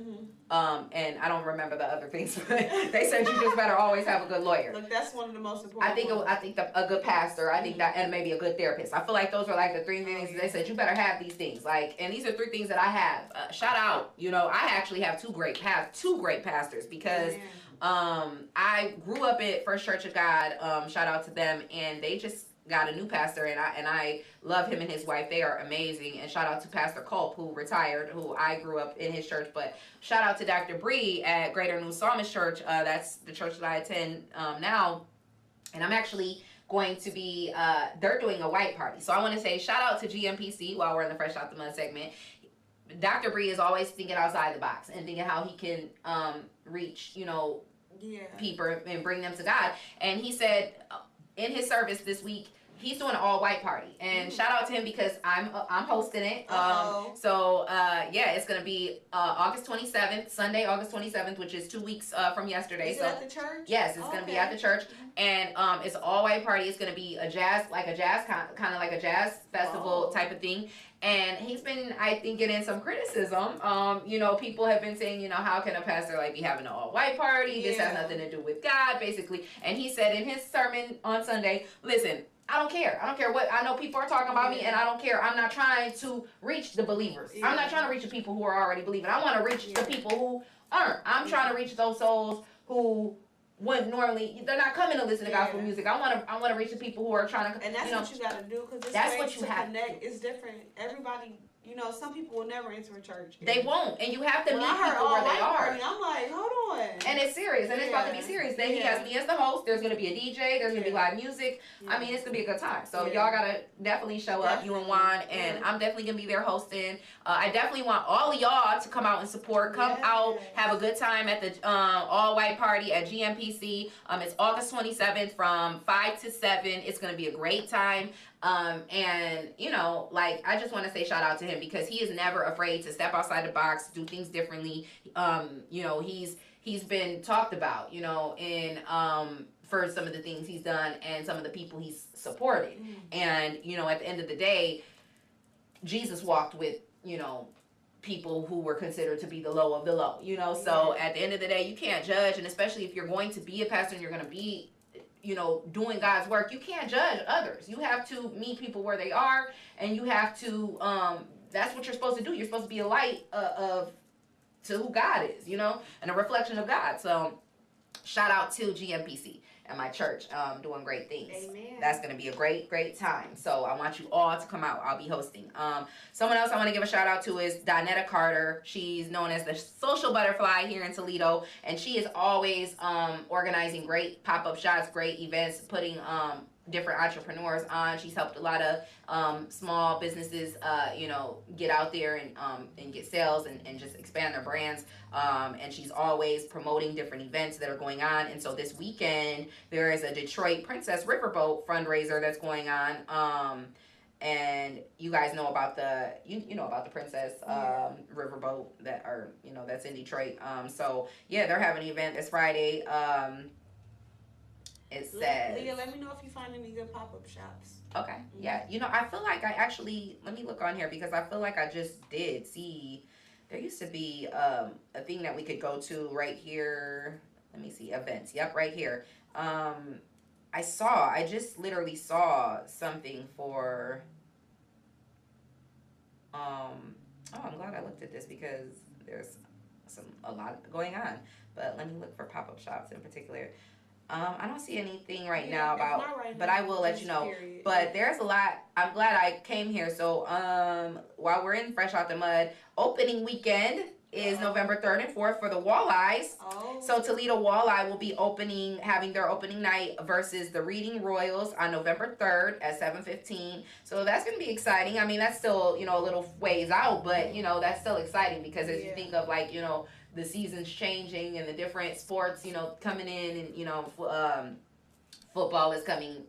And I don't remember the other things, but they said you just better always have a good lawyer. Look, that's one of the most important. I think a good pastor. I think that, and maybe a good therapist. I feel like those are like the 3 things they said you better have these things. Like, and these are 3 things that I have. Shout out. You know, I actually have two great pastors because. I grew up at First Church of God. Shout out to them, and they just got a new pastor, and I love him and his wife. They are amazing. And shout out to Pastor Culp, who retired, who I grew up in his church. But shout out to Dr. Bree at Greater New Psalmist Church. That's the church that I attend now. And I'm actually going to be, they're doing a white party. So I want to say shout out to GMPC while we're in the Fresh Out the Mud segment. Dr. Bree is always thinking outside the box and thinking how he can reach, people and bring them to God. And he said in his service this week, he's doing an all white party, and shout out to him because I'm hosting it. It's gonna be August 27th, Sunday, August 27th, which is 2 weeks from yesterday. Is it at the church? Yes, it's gonna be at the church, and it's an all white party. It's gonna be a jazz kind of like a jazz festival type of thing. And he's been, I think, getting some criticism. People have been saying, how can a pastor be having an all-white party? This has nothing to do with God, basically. And he said in his sermon on Sunday, listen, I don't care. I don't care what, I know people are talking about me, and I don't care. I'm not trying to reach the believers. I'm not trying to reach the people who are already believing. I want to reach the people who aren't. I'm trying to reach those souls who wouldn't normally, they're not coming to listen to gospel music. I want to reach the people who are trying to, and that's what you got to do, because that's what you have connect. It's different. Everybody, some people will never enter a church. They won't, and you have to meet people where they are. I'm like, hold on. And it's serious, and it's about to be serious. Then he has me as the host. There's going to be a DJ. There's going to be live music. I mean, it's going to be a good time. So y'all got to definitely show up, you and Juan, and I'm definitely going to be there hosting. I definitely want all of y'all to come out and support. Come out, have a good time at the all-white party at GMPC. It's August 27th from 5 to 7. It's going to be a great time. I just want to say shout out to him because he is never afraid to step outside the box, do things differently. He's been talked about, for some of the things he's done and some of the people he's supported. And, at the end of the day, Jesus walked with, people who were considered to be the low of the low, So at the end of the day, you can't judge. And especially if you're going to be a pastor and you're going to be doing God's work, you can't judge others. You have to meet people where they are, and you have to, that's what you're supposed to do. You're supposed to be a light to who God is, and a reflection of God. So shout out to GMPC and my church, doing great things. Amen. That's going to be a great, great time. So I want you all to come out. I'll be hosting. Someone else I want to give a shout out to is Donetta Carter. She's known as the social butterfly here in Toledo, and she is always organizing great pop-up shops, great events, putting different entrepreneurs on. She's helped a lot of small businesses, get out there and get sales and just expand their brands. And she's always promoting different events that are going on. And so this weekend, there is a Detroit Princess Riverboat fundraiser that's going on. And you guys know about the, about the Princess Riverboat that's in Detroit. They're having an event this Friday. It says, Leah, let me know if you find any good pop-up shops. Okay. Yeah. I feel like I actually, let me look on here because I feel like I just did see, there used to be a thing that we could go to right here. Let me see, events. Yep, right here. I just literally saw something for, I'm glad I looked at this because there's a lot going on. But let me look for pop-up shops in particular. I don't see anything right now but I will let you know. Period. But there's a lot. I'm glad I came here. So while we're in Fresh Out the Mud, opening weekend is November 3rd and 4th for the Walleyes. So Toledo Walleye will be having their opening night versus the Reading Royals on November 3rd at 7:15. So that's going to be exciting. I mean, that's still, a little ways out, but, that's still exciting because as you think of the season's changing and the different sports, coming in and, football is coming,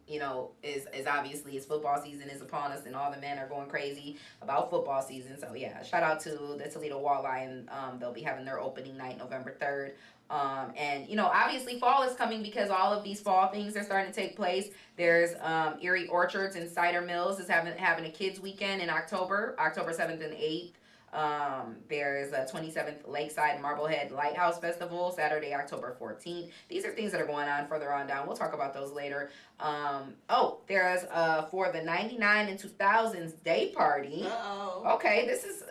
is obviously football season is upon us and all the men are going crazy about football season. So yeah, shout out to the Toledo Walleye, and they'll be having their opening night November 3rd. And obviously fall is coming because all of these fall things are starting to take place. There's Erie Orchards and Cider Mills is having a kids weekend in October 7th and 8th. There's a 27th Lakeside Marblehead Lighthouse Festival, Saturday, October 14th. These are things that are going on further on down. We'll talk about those later. There's for the 99 and 2000s day party. Okay, this is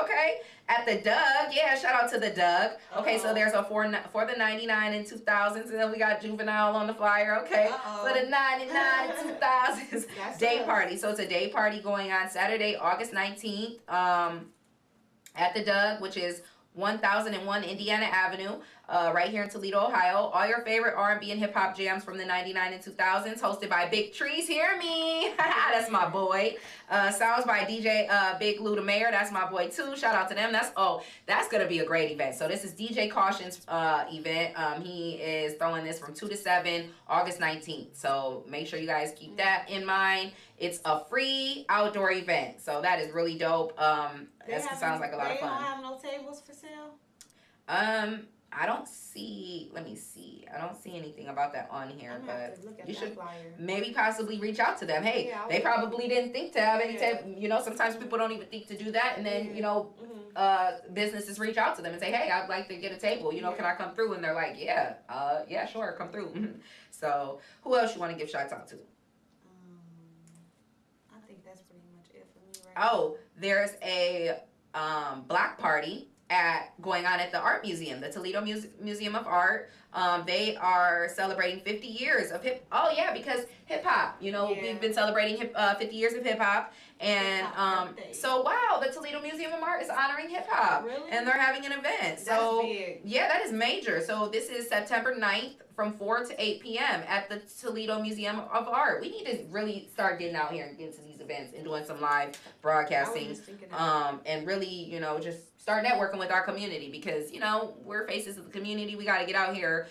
okay. At the Doug, yeah, shout out to the Doug. Okay, so there's a for the 99 and 2000s, and then we got Juvenile on the flyer. Okay, for the 99 and 2000s day party. So it's a day party going on Saturday, August 19th, at the Doug, which is 1001 Indiana Avenue, right here in Toledo, Ohio. All your favorite R&B and hip hop jams from the 99 and 2000s, hosted by Big Trees. Hear me, that's my boy. Sounds by DJ Big Lou the Mayor. That's my boy too. Shout out to them. That's gonna be a great event. So this is DJ Caution's event. He is throwing this from 2 to 7, August 19th. So make sure you guys keep that in mind. It's a free outdoor event, so that is really dope. That sounds like a lot of fun. They don't have no tables for sale? I don't see. Let me see. I don't see anything about that on here, but you should maybe possibly reach out to them. Hey, they probably didn't think to have any table. You know, sometimes people don't even think to do that, and then businesses reach out to them and say, "Hey, I'd like to get a table. You know, can I come through?" And they're like, "Yeah, sure, come through." So, who else you want to give shots out to? I think that's pretty much it for me right now. Oh, there's a block party going on at the art museum, the Toledo Museum of Art. They are celebrating 50 years of because hip hop, we've been celebrating 50 years of hip hop. And so wow, the Toledo Museum of Art is honoring hip hop. Really? And they're having an event. So big. Yeah, that is major. So this is September 9th from 4 to 8 p.m. at the Toledo Museum of Art. We need to really start getting out here and getting to these events and doing some live broadcasting. And really, just start networking with our community, because, we're faces of the community. We got to get out here.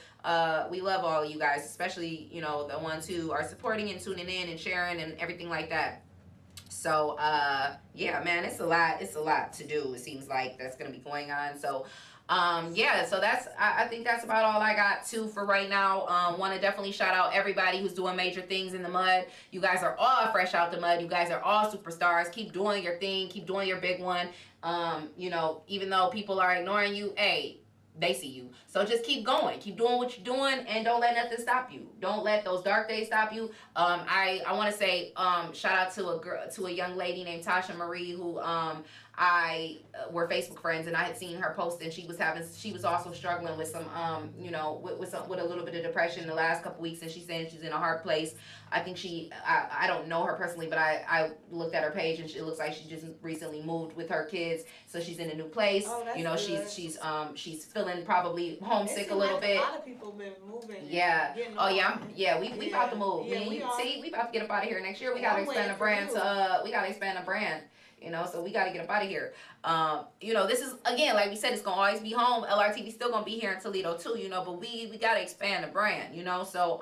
We love all of you guys, especially, the ones who are supporting and tuning in and sharing and everything like that. So, yeah, man, it's a lot to do. It seems like that's going to be going on. So, so I think that's about all I got too for right now. Want to definitely shout out everybody who's doing major things in the mud. You guys are all fresh out the mud. You guys are all superstars. Keep doing your thing. Keep doing your big one. Even though people are ignoring you, hey, they see you. So just keep going. Keep doing what you're doing, and don't let nothing stop you. Don't let those dark days stop you. I want to say shout out to a young lady named Tasha Marie, who we're Facebook friends, and I had seen her post, and she was also struggling with some with a little bit of depression the last couple weeks, and she's saying she's in a hard place. I think I don't know her personally, but I looked at her page, and it looks like she just recently moved with her kids, so she's in a new place. Good. She's feeling probably homesick a little bit. A lot of people been moving. Yeah. We about to move. Yeah, we about to get up out of here next year. We gotta expand the brand so we got to get up out of here. This is, again, like we said, it's going to always be home. LRTV still going to be here in Toledo too, but we got to expand the brand, so,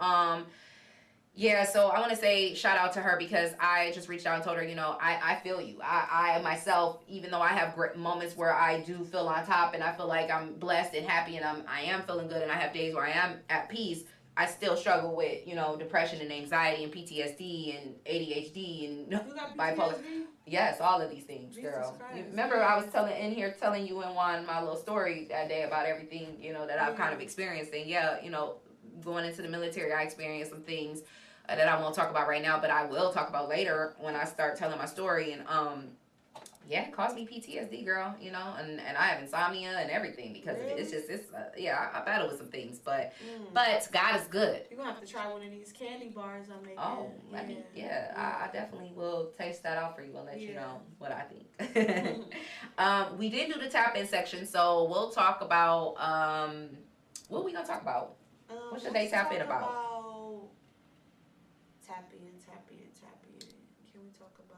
so I want to say shout out to her, because I just reached out and told her, I feel you. I myself, even though I have great moments where I do feel on top and I feel like I'm blessed and happy and I am feeling good and I have days where I am at peace, I still struggle with, depression and anxiety and PTSD and ADHD and bipolar. Yes, all of these things, girl. Remember, I was telling you and Juan my little story that day about everything, that I've kind of experienced. And going into the military, I experienced some things that I won't talk about right now, but I will talk about later when I start telling my story. And it caused me PTSD, girl, and I have insomnia and everything because of it. I battle with some things, but God is good. You're going to have to try one of these candy bars I'm making. Oh, I definitely will taste that out for you and let you know what I think. We did do the tap-in section, so we'll talk about, what are we going to talk about? What should they tap in about? Tap in. Can we talk about...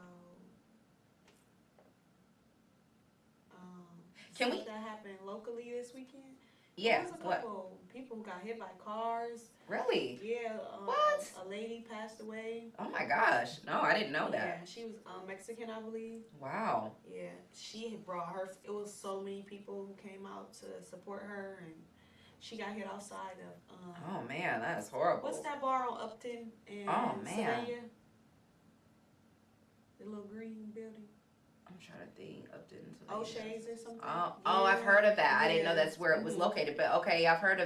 that happened locally this weekend? Yeah. There was a couple people who got hit by cars. Really? Yeah. What? A lady passed away. Oh my gosh. No, I didn't know that. Yeah, she was Mexican, I believe. Wow. Yeah, she had brought her. It was so many people who came out to support her, and she got hit outside of. Oh man, that is horrible. What's that bar on Upton and Sylvania? The little green building. I'm trying to think of O'Shea's or something. Oh, I've heard of that. I didn't know that's where it was located, but okay, I've heard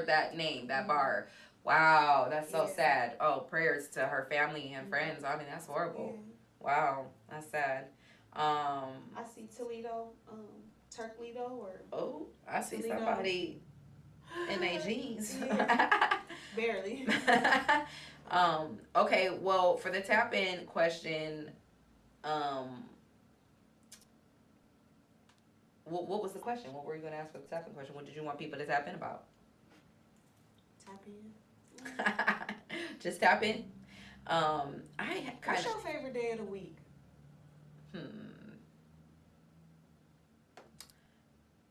that name, that bar. Wow, that's so sad. Oh, prayers to her family and friends. I mean, that's horrible. Wow, that's sad. I see Toledo, Turkledo, or I see Toledo. Somebody in their jeans. Barely. Okay, well, for the tap in question, what was the question? What were you going to ask for the tap in question? What did you want people to tap in about? Tap in. Just tap in. What's your favorite day of the week?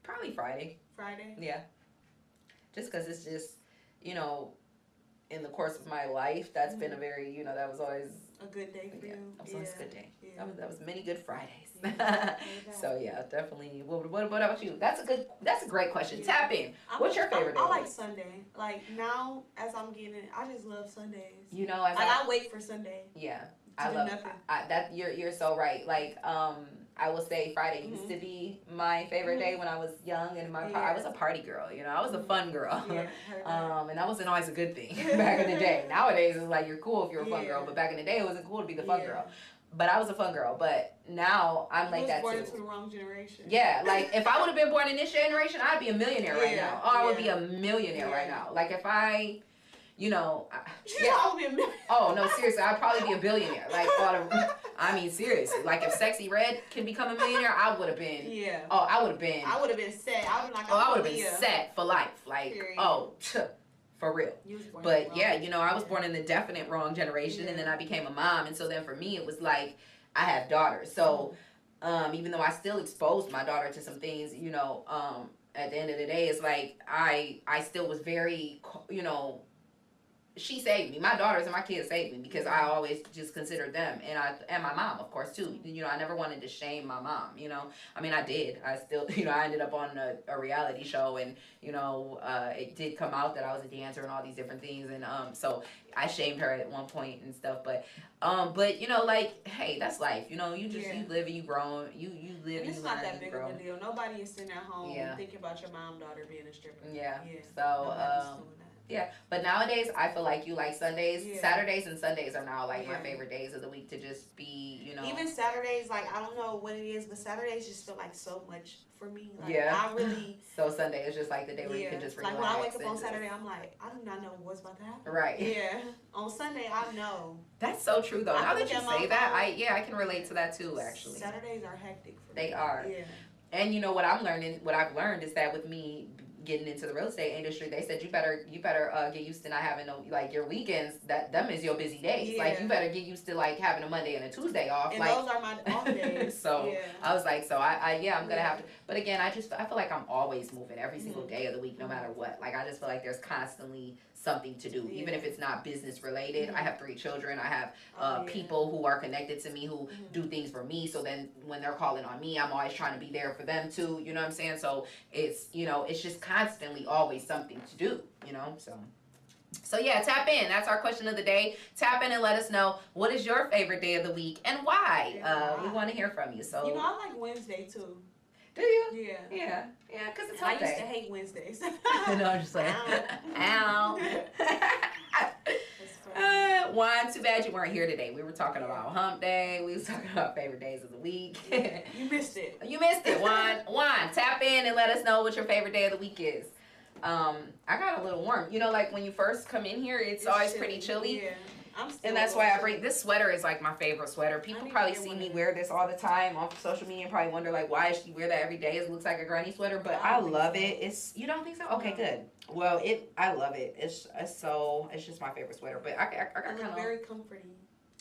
Probably Friday. Friday? Yeah. Just because it's just, in the course of my life, that's been a very, that was always a good day for you. That was always a good day. Yeah. That was many good Fridays. Yeah. So yeah, definitely. What about you? That's a great question. Yeah. Tap in. What's your favorite day? I like Sunday. Like now, as I'm getting it, I just love Sundays. I wait for Sunday. Yeah, I love that. You're so right. Like I will say Friday used to be my favorite day when I was young and I was a party girl. I was a fun girl. And that wasn't always a good thing back in the day. Nowadays it's like you're cool if you're a fun girl, but back in the day it wasn't cool to be the fun girl. But I was a fun girl. But now I'm like that too. You was born into the wrong generation. Yeah, like if I would have been born in this generation, I'd be a millionaire right now. I would be a millionaire right now. Like if I. I would be a millionaire. Oh no, seriously, I'd probably be a billionaire. Like, I mean, seriously, like if Sexy Red can become a millionaire, I would have been. Yeah. Oh, I would have been. I would have been set. I would like. I would have been set for life. Like, for real. But yeah, I was born in the definite wrong generation, and then I became a mom, and so then for me, it was like I have daughters, so even though I still exposed my daughter to some things, at the end of the day, it's like I still was very, she saved me. My daughters and my kids saved me because I always just considered them, and my mom, of course, too. I never wanted to shame my mom. I mean, I did. I still, I ended up on a reality show, and it did come out that I was a dancer and all these different things, and so I shamed her at one point and stuff. But like, hey, that's life. You live and you grow. You live and you learn. It's not that big of a deal. Nobody is sitting at home thinking about your mom, daughter being a stripper. Yeah. So. Yeah, but nowadays I feel like you like Sundays. Yeah. Saturdays and Sundays are now like my favorite days of the week to just be, Even Saturdays, like I don't know what it is, but Saturdays just feel like so much for me. Like, I really. So Sunday is just like the day where you can just relax. Like when I wake up on Saturday, I'm like, I do not know what's about to happen. Right. Yeah. On Sunday, I know. That's so true though. Now that you say that, I can relate to that too. Actually. Saturdays are hectic for me. They are. Yeah. And what I've learned is that with me getting into the real estate industry, they said you better get used to not having your weekends. Them is your busy days. Yeah. Like you better get used to like having a Monday and a Tuesday off. And those are my off days. So I was like, I'm gonna have to. But again, I feel like I'm always moving every single day of the week, no matter what. Like I just feel like there's constantly something to do, even if it's not business related. I have 3 children. I have people who are connected to me who do things for me. So then when they're calling on me, I'm always trying to be there for them too. You know what I'm saying? So it's it's just constantly always something to do. So yeah, tap in. That's our question of the day. Tap in and let us know what is your favorite day of the week and why. We want to hear from you. So I like Wednesday too. Do you? Yeah. Yeah, because it's hump day. I used to hate Wednesdays. No, I'm just like, ow. Juan, too bad you weren't here today. We were talking about hump day. We was talking about favorite days of the week. You missed it. You missed it, Juan. Juan, tap in and let us know what your favorite day of the week is. I got a little warm. Like when you first come in here, it's always chilly. Pretty chilly. Yeah. And that's why I bring this sweater is like my favorite sweater. People probably see me wear this all the time on social media and probably wonder like why does she wear that every day? It looks like a granny sweater, but I love it. You don't think so? Okay, good. Well, I love it. It's just my favorite sweater. But I got kind of very comforting.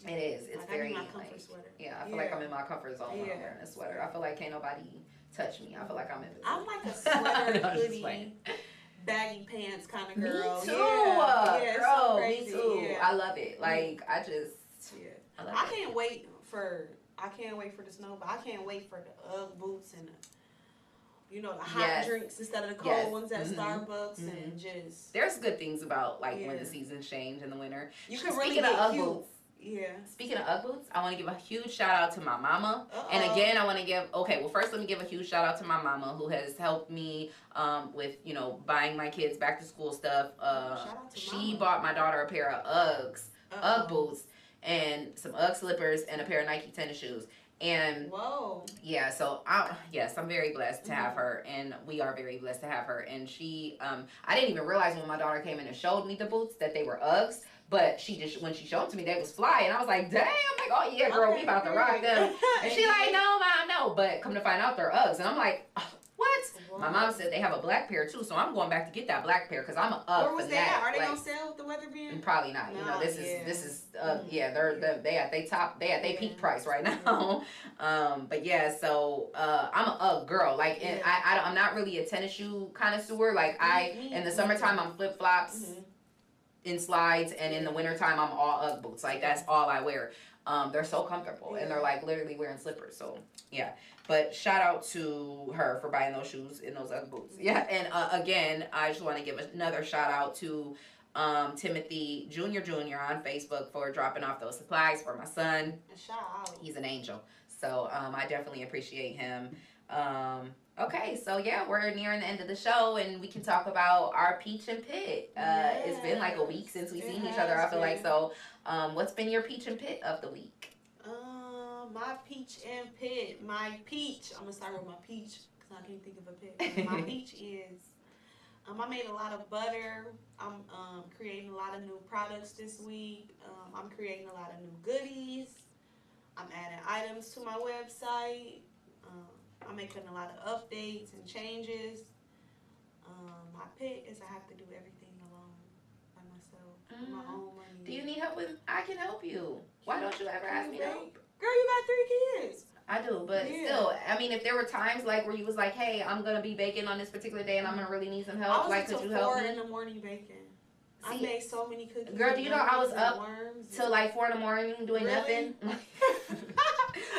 It is. It's very my comfort sweater. Yeah, I feel like I'm in my comfort zone when I'm wearing this sweater. I feel like can't nobody touch me. I feel like I'm in. I'm like a sweater hoodie. Baggy pants kind of girl. Me too. Yeah, girl, so crazy. Me too. Yeah. I love it. Like I just I can't wait for the snow, but I can't wait for the UGG boots and the hot drinks instead of the cold ones at Starbucks and just there's good things about like when the seasons change in the winter. You can really get UGG boots. Yeah. Speaking of Ugg boots, I want to give a huge shout out to my mama. And again, I want to give, well, first let me give a huge shout out to my mama who has helped me with, buying my kids back to school stuff. She bought my daughter a pair of Ugg boots, and some Ugg slippers and a pair of Nike tennis shoes. And yeah, so I'm very blessed to have her, and we are very blessed to have her. And she, I didn't even realize when my daughter came in and showed me the boots that they were Uggs. But when she showed them to me, they was fly, and I was like, damn, like, oh yeah, girl, we about to rock them. And she like, no, mom, no. But come to find out, they're Uggs, and I'm like, oh, what? Whoa. My mom said they have a black pair too, so I'm going back to get that black pair because I'm an Ugg. Where was they at? Are they gonna sell with the weather being? Probably not. No, this is they at they peak price right now. But yeah, so I'm an Ugg girl. Like, and I'm not really a tennis shoe connoisseur. Like in the summertime I'm flip flops. In slides, and in the wintertime I'm all Ugg boots. Like, that's all I wear. They're so comfortable, and they're like literally wearing slippers. So yeah, but shout out to her for buying those shoes and those Ugg boots. Yeah, and again, I just want to give another shout out to Timothy Jr. on Facebook for dropping off those supplies for my son. Shout out. He's an angel. So I definitely appreciate him. Okay, so yeah, we're nearing the end of the show, and we can talk about our peach and pit. It's been like a week since we've seen each other, I feel like. So what's been your peach and pit of the week? My peach and pit. My peach. I'm gonna start with my peach because I can't think of a pit. My peach is. I made a lot of butter. I'm creating a lot of new products this week. I'm creating a lot of new goodies. I'm adding items to my website. I'm making a lot of updates and changes. My pit is I have to do everything alone by myself, my own money. Do you need help with? I can help you. Why don't you ever ask me help? Girl, you got 3 kids. I do, but still, I mean, if there were times like where you was like, hey, I'm gonna be baking on this particular day and I'm gonna really need some help, like, could you help me? I was until 4 in the morning baking. I made so many cookies. Girl, do you know I was up till like 4 in the morning doing nothing?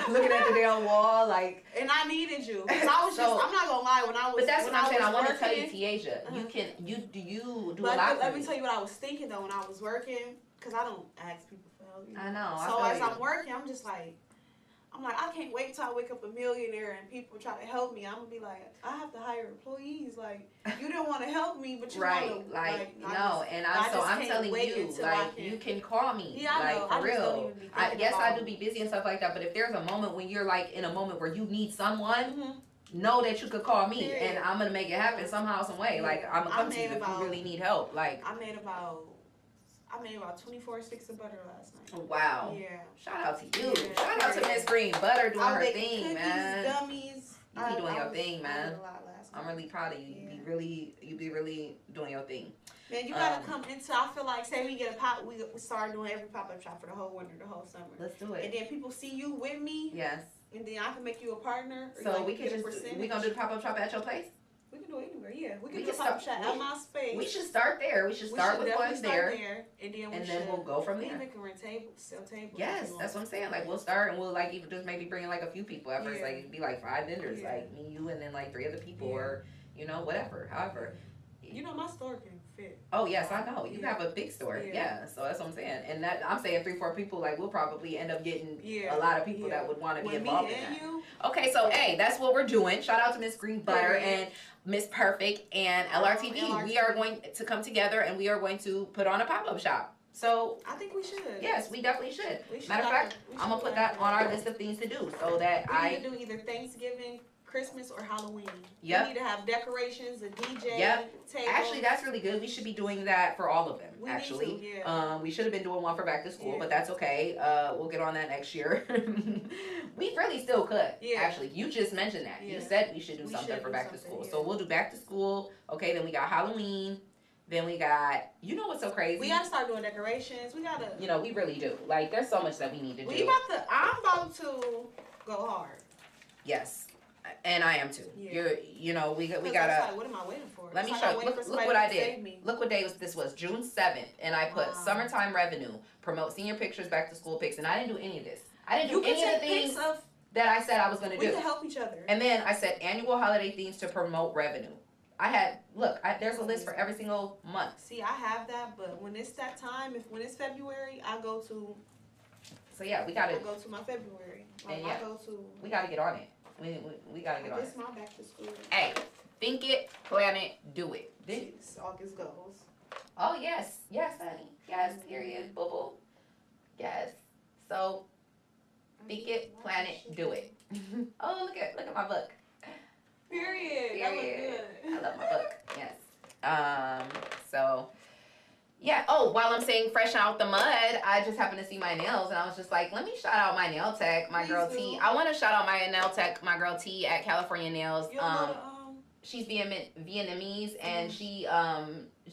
Looking at the damn wall, like. And I needed you. Cause I was I'm not gonna lie, when I was. But that's what I'm saying. I want to tell you, Tiaja, you do a lot. Let me tell you what I was thinking though when I was working, cause I don't ask people for help. I know. So as I'm working, I'm just like. I can't wait till I wake up a millionaire and people try to help me. I'm gonna be like, I have to hire employees. Like, you didn't want to help me, but you want to. Like, no. I'm telling you, like, you can call me. Yeah, like, for real. I do be busy and stuff like that, but if there's a moment when you're like in a moment where you need someone, know that you could call me, and I'm gonna make it happen somehow, some way. Like, I'm gonna come to you if you really need help. Like, I made about 24 sticks of butter last night. Wow. Yeah. Shout out to you. Yeah. Shout out to Miss Green Butter doing her thing, cookies, man. Gummies. You be doing your thing, man. I'm really proud of you. You be really doing your thing. Man, you gotta come into. I feel like, say we get a pop, we start doing every pop-up shop for the whole winter, the whole summer. Let's do it. And then people see you with me. Yes. And then I can make you a partner. So we can we gonna do the pop-up shop at your place? We can do it anywhere, yeah. We can do a pop-up shop at my space. We should start there. We should start with one there. And then we'll go from there. We can rent tables, sell tables. Yes, that's what I'm saying. Like, we'll start and we'll like even just maybe bring in like a few people at first. Like, it'd be like 5 vendors, like me, you, and then like 3 other people, or whatever. However. My store can fit. Oh yes, I know. You have a big store. Yeah. So that's what I'm saying. And that I'm saying 3-4 people, like, we'll probably end up getting a lot of people that would want to be involved in that. Okay, so hey, that's what we're doing. Shout out to Miss Green Butter and Miss Perfect and LRTV. We are going to come together and we are going to put on a pop-up shop. So I think we should. Yes, we definitely should. Matter of fact, I'm gonna put that on our list of things to do so that we need to do either Thanksgiving, Christmas, or Halloween. Yep. We need to have decorations, a DJ, table. Actually, that's really good. We should be doing that for all of them. We should have been doing one for back to school, but that's okay. We'll get on that next year. We really still could. Yeah. Actually, you just mentioned that. Yeah. You said we should do something for back to school. Yeah. So we'll do back to school. Okay, then we got Halloween. Then we got, what's so crazy? We gotta start doing decorations. We gotta. We really do. Like, there's so much that we need to do. I'm about to go hard. Yes. And I am too. Yeah. We gotta. Like, what am I waiting for? Let me show you. Look what I did. Look what day this was. June 7th, and I put summertime revenue, promote senior pictures, back to school pics, and I didn't do any of this. I didn't do any of the things that I said I was gonna do. We can help each other. And then I said annual holiday themes to promote revenue. There's a list for every single month. See, I have that, but when it's that time, when it's February, I go to So yeah, we I gotta go to my February. And I yeah. go to. we gotta get on it. We gotta get on This it. my back to school. Hey, think it, plan it, do it. August goals. Oh yes, yes, honey, yes. Period, boo boo. Yes. So think it, plan it, do it. Oh, look at my book. Period. That Period. was I love my book. Yes. So yeah. Oh, while I'm saying fresh out the mud, I just happened to see my nails, and I was just like, let me shout out my nail tech, my Please girl do. T. I want to shout out my nail tech, my girl T at California Nails. You know She's Vietnamese, and she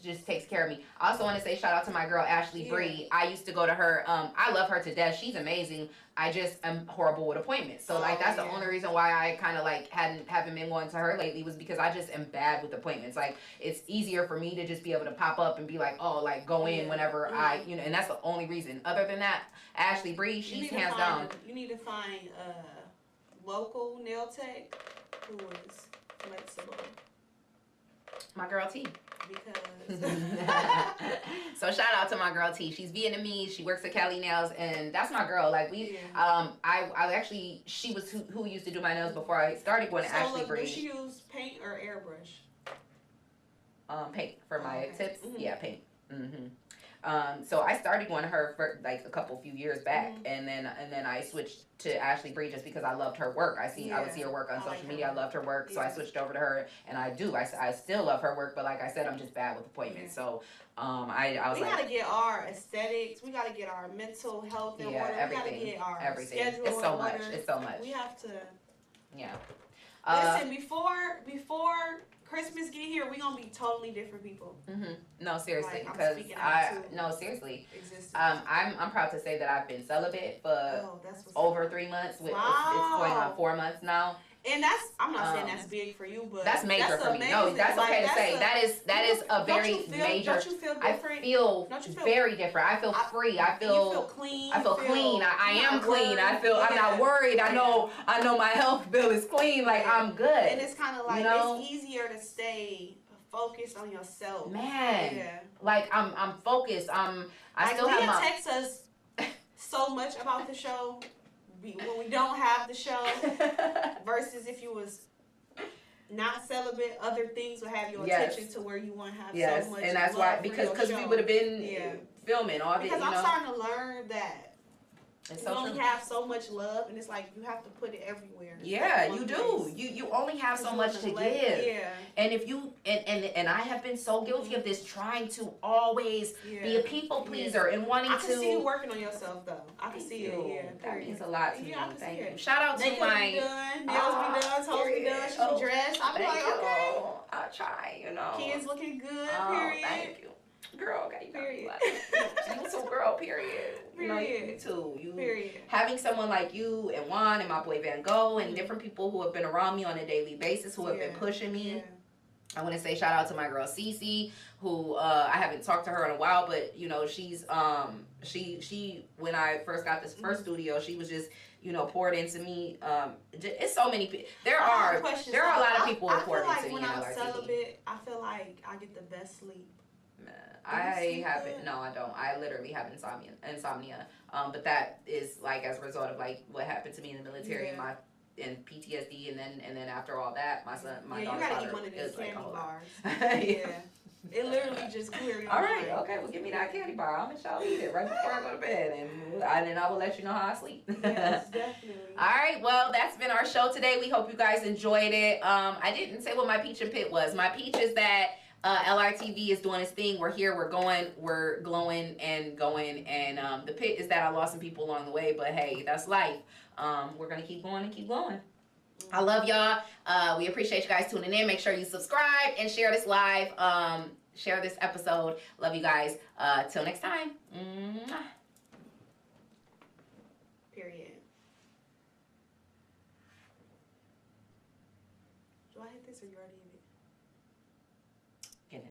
just takes care of me. I also want to say shout out to my girl Ashley Bree. I used to go to her. I love her to death. She's amazing. I just am horrible with appointments. So like that's the only reason why I kind of like haven't been going to her lately, was because I just am bad with appointments. Like it's easier for me to just be able to pop up and be like, oh, like go in whenever I, and that's the only reason. Other than that, Ashley Bree, she's hands down. You need to find a local nail tech who is flexible. My girl T. Because So shout out to my girl T. She's Vietnamese. She works at Cali Nails, and that's my girl. Like I actually, she was who used to do my nails before I started going to Ashley Bree. Does she use paint or airbrush? Paint for my tips. Mm-hmm. Yeah, paint. So I started going to her for like a few years back, and then I switched to Ashley Bree just because I loved her work. I would see her work on social media. I loved her work, so I switched over to her, and I still love her work, but like I said, I'm just bad with appointments. So I was we gotta get our aesthetics. We gotta get our mental health in order. Everything, we gotta get our everything. schedule It's so in much. order. It's so much. We have to. Yeah. Listen, before Christmas get here, we gonna be totally different people. No, seriously, Like, because seriously. I'm proud to say that I've been celibate for over 3 months. It's going on 4 months now. And I'm not saying that's big for you, but that's major for me. No, that's okay to say. That is a very major. Don't you feel different? I feel very different. I feel free. I feel clean. I feel clean. I am clean. I feel I'm not worried. I know my health bill is clean. Like I'm good. And it's kind of like it's easier to stay focused on yourself. Man, like I'm focused. I still have my. Text us so much about the show. When we don't have the show versus if you was not celibate, other things will have your attention to where you want to have so much. And that's why because we would have been filming all the because I'm starting to learn that you only have so much love, and it's like you have to put it everywhere. Yeah, you do. You only have so much to give. Yeah. And if you and I have been so guilty of this, trying to always be a people pleaser and wanting to. I can see you working on yourself though. I can see it. Yeah, that means a lot to me. Thank you. It. Shout out to my nails be done, toes be done, she be dressed. I'm like, okay. I'll try. Kids looking good. Period. Thank you. Girl, okay, you period. You too, girl, period. Period. You too. Period. Having someone like you and Juan and my boy Van Gogh and different people who have been around me on a daily basis, who have been pushing me. I want to say shout out to my girl Cece, who I haven't talked to her in a while, but she's she when I first got this first studio, she was just poured into me. It's so many people. There are a lot of people who poured into me. When I'm celibate, I feel like I get the best sleep. I haven't. No, I don't. I literally have insomnia. But that is like as a result of like what happened to me in the military and PTSD, and then after all that, my daughter's father is like bars. Yeah. It literally just cleared your mind. All right, okay, well give me that candy bar. I'm gonna eat it right before I go to bed, and then I will let you know how I sleep. Yes, definitely. All right, well that's been our show today. We hope you guys enjoyed it. I didn't say what my peach and pit was. My peach is that LRTV is doing its thing. We're here. We're going. We're glowing and going. And the pit is that I lost some people along the way, but hey, that's life. We're gonna keep going and keep going. I love y'all. We appreciate you guys tuning in. Make sure you subscribe and share this live. Share this episode. Love you guys. Till next time. Period. Do I hit this or you already?